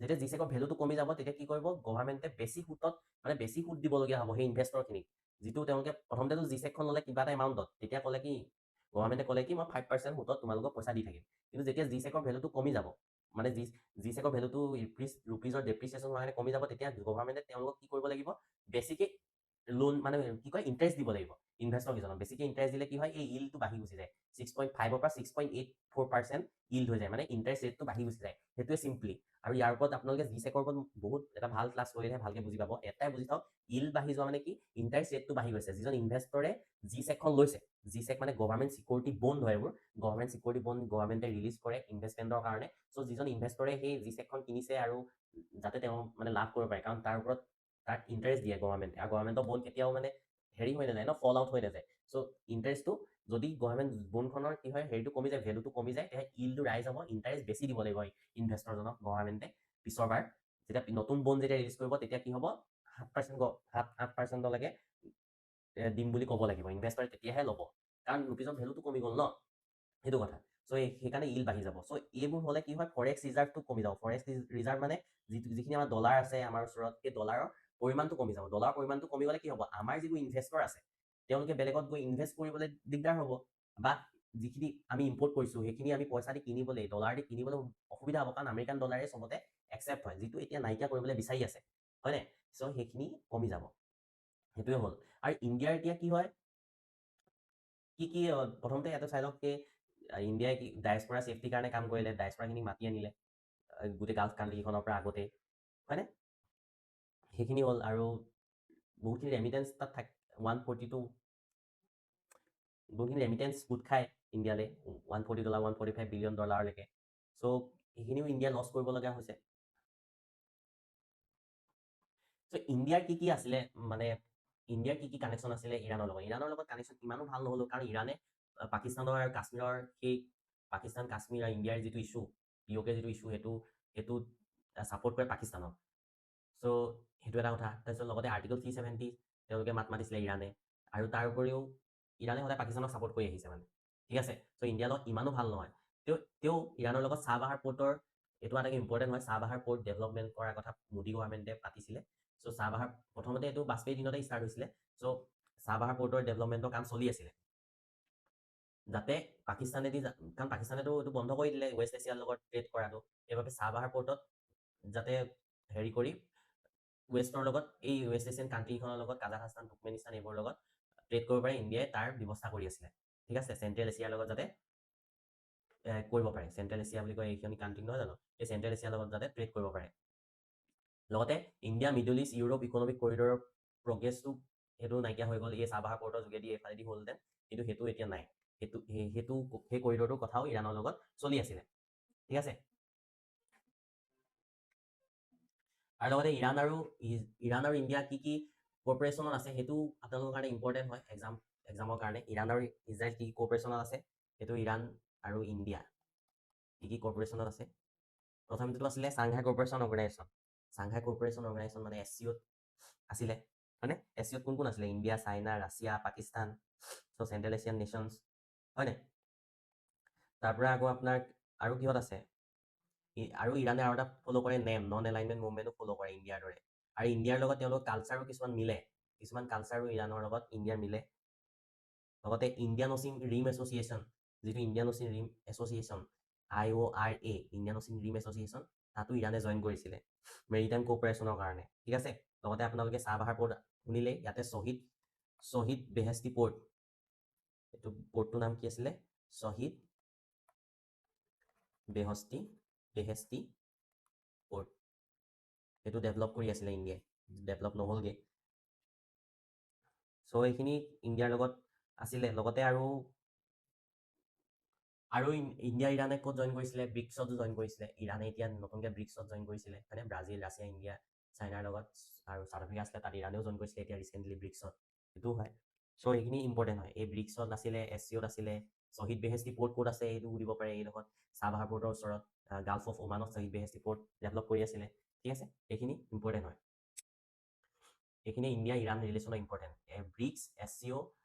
যেতিয়া জিচেকৰ ভেলুটো কমি যাব, তেতিয়া কি কৰিব, গভাৰ্ণমেণ্টে বেছি সুদ দিবলগীয়া হ'ব সেই ইনভেষ্টৰখিনিক। যিটো তেওঁলোকে প্ৰথমতেতো জিচেকখন ল'লে কিবা এটা এমাউণ্টত, তেতিয়া ক'লে কি, গভাৰ্ণমেণ্টে ক'লে কি, মই 5% সুদত তোমালোকক পইচা দি থাকিম। কিন্তু যেতিয়া জিচেকৰ ভেলুটো কমি যাব, মানে জিচেকৰ ভেলুটো ৰুপিজৰ ডেপ্ৰিচিয়েশ্যন হোৱাৰ কাৰণে কমি যাব, তেতিয়া গভাৰ্ণমেণ্টে তেওঁলোকক কি কৰিব লাগিব, বেছিকৈ লোন মানে কি কয়, ইণ্টাৰেষ্ট দিব লাগিব ইনভেষ্টৰকেইজনক। বেছিকৈ ইণ্টাৰেষ্ট দিলে কি হয়, এই ইল্ডটো বাঢ়ি গুচি যায়। 6.5 পৰা 6.84% ইল্ড হৈ যায়, মানে ইণ্টাৰেষ্ট ৰেটটো বাঢ়ি গুচি যায়। সেইটোৱে চিম্পলি। আৰু ইয়াৰ ওপৰত আপোনালোকে জিচেকৰ ওপৰত বহুত এটা ভাল ক্লাছ কৰিলেহে ভালকৈ বুজি পাব। এটাই বুজি থওক, ইল্ড বাঢ়ি যোৱা মানে কি, ইণ্টাৰেষ্ট ৰেটটো বাঢ়ি গৈছে। যিজন ইনভেষ্টৰে জিচেকখন লৈছে, জিচেক মানে গভাৰ্ণমেণ্ট চিকিউৰিটি বণ্ড হয়, এইবোৰ গভাৰ্ণমেণ্ট চিকিউৰিটি বণ্ড গভাৰ্ণমেণ্টে ৰিলিজ কৰে ইনভেষ্টমেণ্টৰ কাৰণে। চ' যিজন ইনভেষ্টৰে সেই জিচেকখন কিনিছে আৰু যাতে তেওঁ মানে লাভ কৰিব পাৰে, কাৰণ তাৰ ওপৰত তাক ইণ্টাৰেষ্ট দিয়ে গভাৰ্ণমেণ্টে, আৰু গভাৰ্ণমেণ্টৰ বণ্ড কেতিয়াও মানে হেৰি হৈ নাযায় ন, ফল আউট হৈ নাযায়। চ' ইণ্টাৰেষ্টটো যদি গভাৰ্ণমেণ্ট বণ্ডখনৰ কি হয়, হেৰিটো কমি যায়, ভেলুটো কমি যায়, তেতিয়া ইল্ডটো ৰাইজ হ'ব, ইণ্টাৰেষ্ট বেছি দিব লাগিব ইনভেষ্টৰজনক গভাৰ্ণমেণ্টে পিছৰবাৰ যেতিয়া নতুন বন যেতিয়া ৰিলিজ কৰিব তেতিয়া কি হ'ব 8%লৈকে দিম বুলি ক'ব লাগিব, ইনভেষ্টৰে তেতিয়াহে ল'ব, কাৰণ ৰুপিজৰ ভেলুটো কমি গ'ল ন, সেইটো কথা। চ' সেইকাৰণে ইল্ড বাঢ়ি যাব। চ' এইবোৰ হ'লে কি হয়, ফৰেক্স ৰিজাৰ্ভটো কমি যাব। ফৰেক্স ৰিজাৰ্ভ মানে যিখিনি আমাৰ ডলাৰ আছে আমাৰ ওচৰত, সেই ডলাৰৰ পৰিমাণটো কমি যাব। ডলাৰৰ পৰিমাণটো কমি গ'লে কি হ'ব, আমাৰ যিবোৰ ইনভেষ্টৰ আছে তেওঁলোকে বেলেগত গৈ ইনভেষ্ট কৰিবলৈ দিগদাৰ হ'ব, বা যিখিনি আমি ইম্পৰ্ট কৰিছোঁ সেইখিনি আমি পইচা দি কিনিবলৈ, ডলাৰ দি কিনিবলৈ অসুবিধা হ'ব, কাৰণ আমেৰিকান ডলাৰে চবতে একচেপ্ট হয়, যিটো এতিয়া নাইকিয়া কৰিবলৈ বিচাৰি আছে, হয়নে? চ' সেইখিনি কমি যাব, সেইটোৱে হ'ল। আৰু ইণ্ডিয়াৰ এতিয়া কি হয়, কি প্ৰথমতে ইয়াতে চাই লওক, ইণ্ডিয়াই কি ডায়েস্পৰা ছেফটিৰ কাৰণে কাম কৰিলে, ডায়েস্পৰাখিনিক মাতি আনিলে গোটেই গাল্ফ কাণ্ট্ৰিকেইখনৰ পৰা আগতে, হয়নে? সেইখিনি হ'ল। আৰু বহুতখিনি ৰেমিটেঞ্চ তাত বহুতখিনি ৰেমিটেঞ্চ গোট খায় ইণ্ডিয়ালৈ, $140 $145 বিলিয়ন লৈকে। চ' সেইখিনিও ইণ্ডিয়া লছ কৰিবলগীয়া হৈছে। চ' ইণ্ডিয়াৰ কি আছিলে, মানে ইণ্ডিয়াৰ কি কানেকশ্যন আছিলে ইৰাণৰ লগত? ইৰাণৰ লগত কানেকশ্যন ইমানো ভাল নহ'লো, কাৰণ ইৰাণে পাকিস্তানৰ আৰু কাশ্মীৰৰ সেই পাকিস্তান কাশ্মীৰ আৰু ইণ্ডিয়াৰ যিটো ইছ্যু, POK যিটো ইছ্যু, সেইটো ছাপৰ্ট কৰে পাকিস্তানক। চ' সেইটো এটা কথা। তাৰপিছত লগতে আৰ্টিকল 370 তেওঁলোকে মাত মাতিছিলে ইৰাণে, আৰু তাৰ উপৰিও ইৰাণে সদায় পাকিস্তানক ছাপৰ্ট কৰি আহিছে মানে, ঠিক আছে। চ' ইণ্ডিয়াৰ লগত ইমানো ভাল নহয়। তেওঁ ইৰাণৰ লগত চাহবাহাৰ পৰ্টৰ, এইটো আটাইকে ইম্পৰ্টেণ্ট হয়, চাহবাহাৰ পৰ্ট ডেভেলপমেণ্ট কৰাৰ কথা মোদী গভৰ্ণমেণ্টে পাতিছিলে। চ' চাহবাহাৰ প্ৰথমতে এইটো বাজপেয়ীৰ দিনতে ষ্টাৰ্ট হৈছিলে। চ' চাহবাহাৰ পৰ্টৰ ডেভেলপমেণ্টৰ কাম চলি আছিলে, যাতে পাকিস্তানেদি, কাৰণ পাকিস্তানেতো এইটো বন্ধ কৰি দিলে ৱেষ্ট এছিয়াৰ লগত ট্ৰেড কৰাটো, সেইবাবে চাহবাহাৰ পৰ্টত যাতে হেৰি কৰি ৱেষ্টৰ লগত, এই ৱেষ্ট এছিয়ান কাণ্ট্ৰিখনৰ লগত, কাজাখাস্তান, তুৰ্কমেনিস্তান এইবোৰৰ লগত ট্ৰেড কৰিব পাৰে, ইণ্ডিয়াই তাৰ ব্যৱস্থা কৰি আছিলে, ঠিক আছে। চেণ্ট্ৰেল এছিয়াৰ লগত যাতে কৰিব পাৰে, চেণ্ট্ৰেল এছিয়া বুলি কয় এইখিনি কাণ্ট্ৰি নহয় জানো, এই চেণ্ট্ৰেল এছিয়াৰ লগত যাতে ট্ৰেড কৰিব পাৰে। লগতে India Middle East Europe Economic কৰিডৰৰ প্ৰগ্ৰেছটো সেইটো নাইকিয়া হৈ গ'ল, এই চাহবাহাৰ পৰ্টৰ যোগেদি এইফালেদি হ'লহেঁতেন, কিন্তু সেইটো এতিয়া নাই। সেই কৰিডৰটোৰ কথাও ইৰাণৰ লগত চলি আছিলে, ঠিক আছে। আৰু লগতে ইৰাণ আৰু ইণ্ডিয়া কি কৰ্পৰেশ্যনত আছে, সেইটো আপোনালোকৰ কাৰণে ইম্পৰ্টেণ্ট হয় এক্সামৰ কাৰণে। ইৰাণ আৰু ইজৰাইল কি কৰ্পৰেশ্যনত আছে, সেইটো ইৰাণ আৰু ইণ্ডিয়া কি কৰ্পৰেশ্যনত আছে। প্ৰথমটো আছিলে Shanghai corporation organisation. Shanghai corporation organisation মানে SCO আছিলে, হয়নে? SCO কোন আছিলে? ইণ্ডিয়া, চাইনা, ৰাছিয়া, পাকিস্তান, চ' চেণ্ট্ৰেল এছিয়ান নেশ্যনছ, হয়নে? তাৰপৰা আকৌ আপোনাৰ আৰু কিহত আছে, আৰু ইৰাণে আৰু এটা ফ'ল' কৰে নেম, নন এলাইনমেণ্ট মুভমেণ্টো ফ'ল' কৰে ইণ্ডিয়াৰ দৰে। আৰু ইণ্ডিয়াৰ লগত তেওঁলোকৰ কালচাৰো কিছুমান মিলে, কিছুমান কালচাৰো ইৰাণৰ লগত ইণ্ডিয়াৰ মিলে। লগতে ইণ্ডিয়ান অচিন ৰিম এছ'চিয়েশ্যন, যিটো Indian Ocean Rim association IORA, Indian Ocean Rim association, তাতো ইৰাণে জইন কৰিছিলে মেৰিটাইম কোঅপাৰেশ্যনৰ কাৰণে, ঠিক আছে। লগতে আপোনালোকে চাহবাহাৰ পৰ্ট শুনিলেই, ইয়াতে শ্বহীদ বেহেস্তি পৰ্ট, এইটো পৰ্টটোৰ নাম কি আছিলে? শ্বহীদ বেহেস্তি পৰ্ট। সেইটো ডেভেলপ কৰি আছিলে ইণ্ডিয়াই, ডেভেলপ নহ'লগৈ। চ' এইখিনি ইণ্ডিয়াৰ লগত আছিলে। লগতে আৰু ইণ্ডিয়া ইৰাণে ক'ত জইন কৰিছিলে? ব্ৰিক্সতো জইন কৰিছিলে। ইৰাণে এতিয়া নতুনকৈ ব্ৰিক্সত জইন কৰিছিলে, মানে ব্ৰাজিল, ৰাছিয়া, ইণ্ডিয়া, চাইনাৰ লগত, আৰু চাউথ আফ্ৰিকা আছিলে, তাত ইৰাণেও জইন কৰিছিলে এতিয়া ৰিচেণ্টলি ব্ৰিক্সত, সেইটোও হয়। চ' এইখিনি ইম্পৰ্টেণ্ট হয়। এই ব্ৰিক্সত আছিলে, SCOত আছিলে। শ্বহীদ বেহেস্তি পৰ্ট ক'ত আছে এইটো সুধিব পাৰে, এইডোখৰত চাহবাহাৰ পৰ্টৰ ওচৰত, গাল্ফ অফ ওমানত শ্বহীদ বেহেস্তি পৰ্ট ডেভেলপ কৰি আছিলে, ঠিক আছে। এইখিনি ইম্পৰ্টেণ্ট হয়। এইখিনি ইণ্ডিয়া ইৰাণ ৰিলেশ্যনৰ important. BRICS, SCO,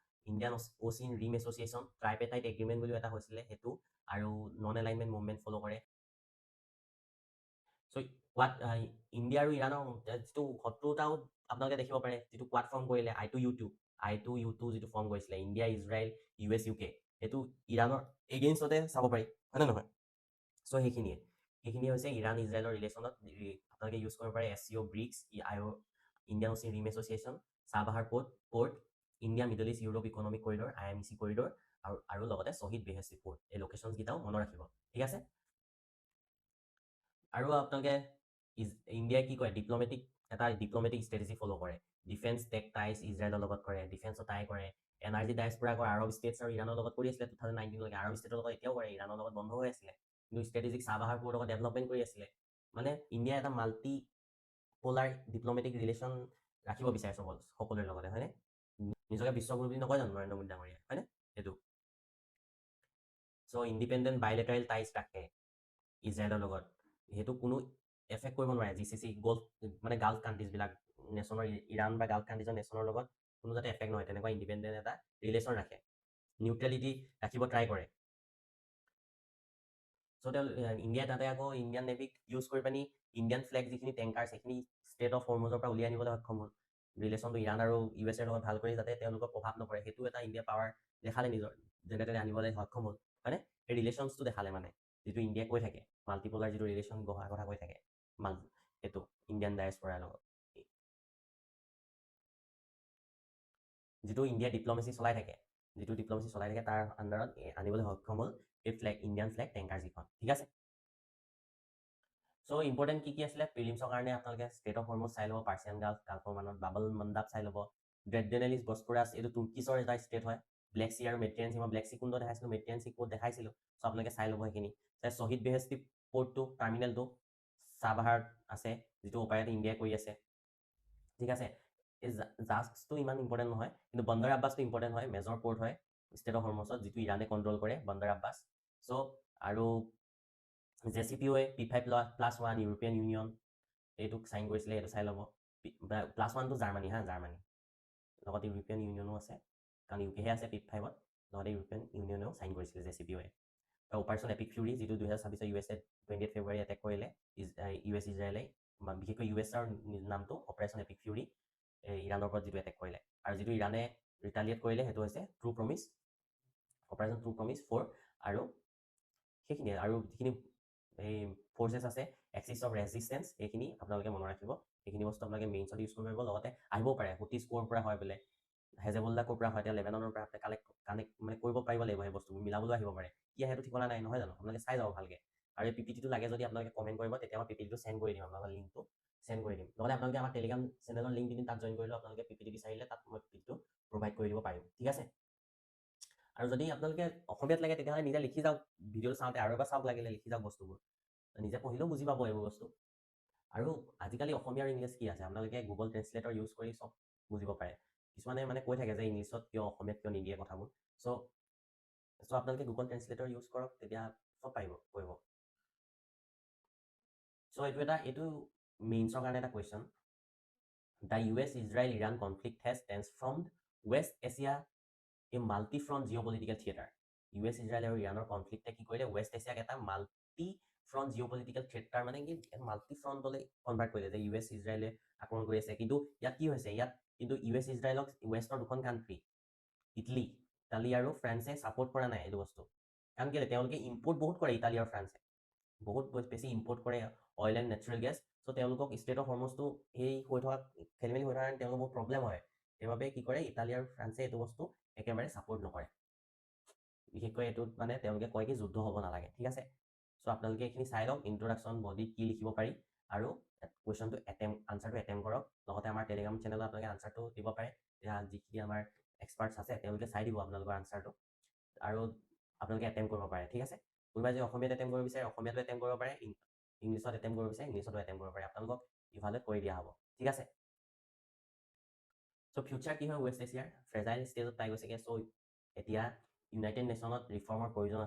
Indian Ocean Rim association, ট্ৰাইপেটাইট agreement বুলিও এটা হৈছিলে, সেইটো, আৰু নন এলাইনমেণ্ট মুভমেণ্ট ফ'ল' কৰে। চ' ইণ্ডিয়া আৰু ইৰাণৰ যিটো শত্ৰুতাও আপোনালোকে দেখিব পাৰে, যিটো কোৱাড ফৰ্ম কৰিলে, I2U2 যিটো ফৰ্ম কৰিছিলে, ইণ্ডিয়া, ইজৰাইল, US UK, সেইটো ইৰাণৰ এগেইনষ্টতে চাব পাৰি, হয়নে নহয়? চ' সেইখিনিয়ে হৈছে ইৰাণ ইজৰাইলৰ ৰিলেশ্যনত আপোনালোকে ইউজ কৰিব পাৰে SCO, BRICS, Indian Ocean Rim Association, Chabahar port, India Middle East Europe Economic Corridor, IMEC corridor, আৰু লগতে শ্বহীদ বেহেস্তি পৰ্ট। এই লোকেশ্যনছকেইটাও মনত ৰাখিব, ঠিক আছে। আৰু আপোনালোকে ইণ্ডিয়াই কি কয়, এটা ডিপ্ল'মেটিক ষ্ট্ৰেটেজি ফ'ল' কৰে। ডিফেন্স টেক টাইজ ইজৰাইলৰ লগত কৰে, ডিফেন্সৰ টাই কৰে। এনাৰ্জি ডায়েস্প'ৰা কৰে, আৰৱ ষ্টেটছ আৰু ইৰাণৰ লগত কৰি আছিলে 2019লৈকে। আৰৱ ষ্টেটৰ লগত এতিয়াও কৰে, ইৰাণৰ লগত বন্ধ হৈ আছিলে, কিন্তু ষ্ট্ৰেটেজিক চাহবাহাৰ পৰ্টৰ লগত ডেভেলপমেণ্ট কৰি আছিলে। মানে ইণ্ডিয়াই এটা মাল্টি পলাৰ ডিপ্ল'মেটিক ৰিলেশ্যন ৰাখিব বিচাৰে সকলোৰে লগতে, হয়নে? নিজকে বিশ্বগুৰু বুলি নকয় জানো নৰেন্দ্ৰ মোদী ডাঙৰীয়াই, হয়নে? সেইটো। চ' ইণ্ডিপেণ্ডেণ্ট বাইলেটাৰেল টাইজ ৰাখে ইজৰাইলৰ লগত, সেইটো কোনো এফেক্ট কৰিব নোৱাৰে জিচিচি গল্ফ মানে গাল্ফ কাণ্ট্ৰিজবিলাক নেশ্যনৰ ইৰাণ বা গাল্ফ কাণ্ট্ৰিজৰ নেশ্যনৰ লগত কোনো যাতে এফেক্ট নহয় তেনেকুৱা ইণ্ডিপেণ্ডেণ্ট এটা ৰিলেশ্যন ৰাখে নিউট্ৰেলিটি ৰাখিব ট্ৰাই কৰে চ' তেওঁ ইণ্ডিয়াই তাতে আকৌ ইণ্ডিয়ান নেভিক ইউজ কৰি পানি ইণ্ডিয়ান ফ্লেগ যিখিনি টেংকাৰ সেইখিনি ষ্টেট অফ হৰমুজৰ পৰা উলিয়াই আনিবলৈ সক্ষম হ'ল ৰিলেশ্যনটো ইৰাণ আৰু ইউ এছ এৰ লগত ভাল কৰি যাতে তেওঁলোকৰ প্ৰভাৱ নপৰে সেইটো এটা ইণ্ডিয়া পাৱাৰ দেখালে নিজৰ যেনে তেনে আনিবলৈ সক্ষম হ'ল হয়নে সেই ৰিলেশ্যনছটো দেখালে মানে যিটো ইণ্ডিয়াই কৈ থাকে মাল্টিপলাৰ যিটো ৰিলেশ্যন গঢ়াৰ কথা কৈ থাকে সেইটো ইণ্ডিয়ান ডায়েছপৰাৰ লগত যিটো ইণ্ডিয়াই ডিপ্ল'মেচি চলাই থাকে তাৰ আণ্ডাৰত আনিবলৈ সক্ষম হ'ল এই ফ্লেগ ইণ্ডিয়ান ফ্লেগ টেংকাৰ যিখন ঠিক আছে চ' ইম্পৰ্টেণ্ট কি আছিলে প্ৰিলিমছৰ কাৰণে আপোনালোকে ষ্টেট অফ হৰমুজ চাই ল'ব পাৰ্চিয়ান গাল্ফৰ মানত বাবল মণ্ডাপ চাই ল'ব ড্ৰেডেনেলিছ বস্পুৰাছ এইটো তুৰ্কিছৰ এটা ষ্টেট হয় ব্লেক চি আৰু মেট্ৰিয়ান চি মই ব্লেক চি কোনটো দেখাইছিলোঁ মেট্ৰিয়ান চি ক'ত দেখাইছিলোঁ চ' আপোনালোকে চাই ল'ব সেইখিনি শ্বহীদ বেহেস্তি পৰ্টটো টাৰ্মিনেলটো চাবাহাৰত আছে যিটো অপাৰেট ইণ্ডিয়াই কৰি আছে ঠিক আছে এই জাষ্টটো ইমান ইম্পৰ্টেণ্ট নহয় কিন্তু বন্দৰ আব্বাছটো ইম্পৰ্টেণ্ট হয় মেজৰ পৰ্ট হয় ষ্টেট অফ হৰমুজত যিটো ইৰাণে কণ্ট্ৰল কৰে বন্দৰ আব্বাছ চ' আৰু JCPOA P5+1 ইউৰোপিয়ান ইউনিয়ন এইটোক চাইন কৰিছিলে এইটো চাই ল'ব +1টো জাৰ্মানী জাৰ্মানী লগতে ইউৰোপিয়ান ইউনিয়নো আছে কাৰণ ইউকেহে আছে P5ত লগতে ইউৰোপিয়ান ইউনিয়নেও চাইন কৰিছিলে JCPOA অপাৰেশ্যন এপিক ফিউৰি যিটো 2026 USA 28 ফেব্ৰুৱাৰী এটেক কৰিলে US ইজৰাইলে বিশেষকৈ USৰ নামটো অপাৰেশ্যন এপিক ফিউৰি ইৰাণৰ ওপৰত যিটো এটেক কৰিলে আৰু যিটো ইৰাণে ৰিটালিয়েট কৰিলে সেইটো হৈছে true promise operation true promise 4 আৰু সেইখিনিয়ে আৰু যিখিনি এই ফ'ৰ্চেছ আছে এক্সিছ অফ ৰেজিষ্টেঞ্চ এইখিনি আপোনালোকে মনত ৰাখিব সেইখিনি বস্তু আপোনালোকে মেইনছত ইউজ কৰিব পাৰিব লগতে আহিবও পাৰে হুটিছ ক'ৰ পৰা হয় বোলে হেজেবল্লা ক'ৰ পৰা হয় এতিয়া লেবেননৰ পৰা কানেক্ট মানে কৰিব পাৰিব লাগিব সেই বস্তুবোৰ মিলাবলৈ আহিব পাৰে কি আহে সেইটো ঠিকনা নাই নহয় জানো আপোনালোকে চাই যাব ভালকৈ আৰু এই PPTটো লাগে যদি আপোনালোকে কমেণ্ট কৰিব তেতিয়া মই PPTটো চেণ্ড কৰি দিম আপোনালোকৰ লিংকটো চেণ্ড কৰি দিম লগতে আপোনালোকে আমাৰ টেলিগ্ৰাম চেনেলৰ লিংক দিম তাত জইন কৰিলেও আপোনালোকে PPT বিচাৰিলে তাত মই PPTটো প্ৰভাইড কৰি দিব পাৰিম ঠিক আছে আৰু যদি আপোনালোকে অসমীয়াত লাগে তেতিয়াহ'লে নিজে লিখি যাওক ভিডিঅ' চাওঁতে আৰু এবাৰ চাওক লাগিলে লিখি যাওক বস্তুবোৰ নিজে পঢ়িলেও বুজি পাব এইবোৰ বস্তু আৰু আজিকালি অসমীয়া আৰু ইংলিছ কি আছে আপোনালোকে গুগল ট্ৰেঞ্চলেটৰ ইউজ কৰি চব বুজিব পাৰে কিছুমানে মানে কৈ থাকে যে ইংলিছত কিয় অসমীয়াত কিয় নিদিয়ে কথাবোৰ চ' আপোনালোকে গুগল ট্ৰেঞ্চলেটৰ ইউজ কৰক তেতিয়া চব পাৰিব কৰিব চ' এইটো মেইনছৰ কাৰণে এটা question the US Israel Iran conflict has transformed West Asia a multi-front geopolitical theater US Israel আৰু ইৰাণৰ কনফ্লিক্টে কি কৰিলে ৱেষ্ট এছিয়াক এটা মাল্টি ফ্ৰণ্ট জিঅ'পলিটিকেল থ্ৰেটাৰ মানে কি মাল্টি ফ্ৰণ্টলৈ কনভাৰ্ট কৰিলে যে US ইজৰাইলে আক্ৰমণ কৰি আছে কিন্তু ইয়াত কি হৈছে ইয়াত কিন্তু US ইজৰাইলক ৱেষ্টৰ দুখন কাণ্ট্ৰি ইটালী আৰু ফ্ৰান্সে ছাপৰ্ট কৰা নাই এইটো বস্তু কাৰণ কেলৈ তেওঁলোকে ইম্পৰ্ট বহুত কৰে ইটালী আৰু ফ্ৰান্সে বহুত বেছি ইম্পৰ্ট কৰে অইল এণ্ড নেচাৰেল গেছ চ' তেওঁলোকক ষ্টেট অফ হৰমুজটো সেই হৈ থকা খেলি মেলি হৈ থকা কাৰণে তেওঁলোকৰ বহুত প্ৰব্লেম হয় সেইবাবে কি কৰে ইটালী আৰু ফ্ৰান্সে এইটো বস্তু একেবাৰে ছাপৰ্ট নকৰে বিশেষকৈ এইটোত মানে তেওঁলোকে কয় কি যুদ্ধ হ'ব নালাগে ঠিক আছে চ' আপোনালোকে এইখিনি চাই লওক ইন্ট্ৰডাকশ্যন বডিত কি লিখিব পাৰি আৰু কুৱেশ্যনটো আনচাৰটো এটেম্প কৰক লগতে আমাৰ টেলিগ্ৰাম চেনেলত আপোনালোকে আনচাৰটো দিব পাৰে যিখিনি আমাৰ এক্সপাৰ্টছ আছে তেওঁলোকে চাই দিব আপোনালোকৰ আনচাৰটো আৰু আপোনালোকে এটেম্প কৰিব পাৰে ঠিক আছে কোনোবাই যদি অসমীয়াত এটেম্প কৰিব বিচাৰে অসমীয়াতো এটেম্প কৰিব পাৰে ইংলিছত এটেম্প কৰিব বিচাৰে ইংলিছতো এটেম্প কৰিব পাৰে আপোনালোকক ইভালুৱেট কৰি দিয়া হ'ব ঠিক আছে চ' ফিউচাৰ কি হয় ৱেষ্ট এছিয়াৰ ফ্ৰেজাইল ষ্টেজত পাই গৈছেগৈ চ' এতিয়া ইউনাইটেড নেশ্যনত ৰিফৰ্মৰ প্ৰয়োজন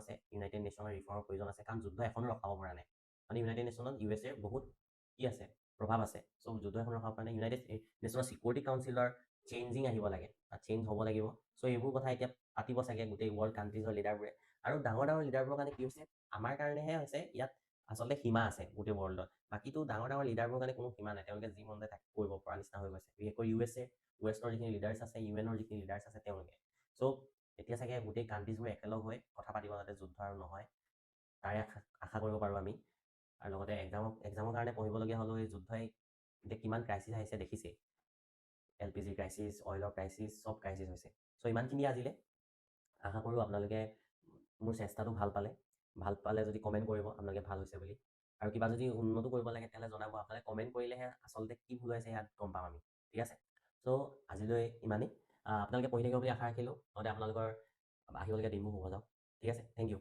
আছে কাৰণ যুদ্ধ এখনো ৰখাব পৰা নাই মানে ইউনাইটেড নেশ্যনত USA বহুত কি আছে প্ৰভাৱ আছে চ' যুদ্ধ এখন ৰখাব পৰা নাই ইউনাইটেড নেশ্যনৰ ছিকিউৰিটি কাউন্সিলৰ চেঞ্জিং আহিব লাগে চেঞ্জ হ'ব লাগিব চ' এইবোৰ কথা এতিয়া পাতিব চাগে গোটেই ৱৰ্ল্ড কাণ্ট্ৰিজৰ লিডাৰবোৰে আৰু ডাঙৰ লিডাৰবোৰৰ কাৰণে কি হৈছে আমাৰ কাৰণেহে হৈছে ইয়াত আচলতে সীমা আছে গোটেই ৱৰ্ল্ডত বাকীতো ডাঙৰ লিডাৰবোৰৰ কাৰণে কোনো সীমা নাই তেওঁলোকে যি মন যায় তাক কৰিব পৰা নিচিনা হৈ গৈছে বিশেষকৈ USA ৱেষ্টৰ যিখিনি লিডাৰ্ছ আছে UNৰ যিখিনি লিডাৰ্ছ আছে তেওঁলোকে চ' এতিয়া চাগে গোটেই কাণ্ট্ৰিজবোৰ একেলগ হৈ কথা পাতিব যাতে যুদ্ধ আৰু নহয় তাৰে আশা কৰিব পাৰোঁ আমি আৰু লগতে এক্সামৰ কাৰণে পঢ়িবলগীয়া হ'লেও এই যুদ্ধই এতিয়া কিমান ক্ৰাইচিছ আহিছে দেখিছেই LPG ক্ৰাইচিছ অইলৰ ক্ৰাইচিছ চব ক্ৰাইচিছ হৈছে চ' ইমানখিনি আজিলে আশা কৰোঁ আপোনালোকে মোৰ চেষ্টাটো ভাল পালে যদি কমেণ্ট কৰিব আপোনালোকে ভাল হৈছে বুলি আৰু কিবা যদি উন্নতো কৰিব লাগে তেতিয়াহ'লে জনাব আপোনালোকে কমেণ্ট কৰিলেহে আচলতে কি ভুল হৈছে ইয়াত গম পাম আমি ঠিক আছে চ' আজিলৈ ইমানেই আপোনালোকে পঢ়ি থাকিব বুলি আশা ৰাখিলোঁ লগতে আপোনালোকৰ আহিবলগীয়া দিনবোৰ শুভ যাওক ঠিক আছে থেংক ইউ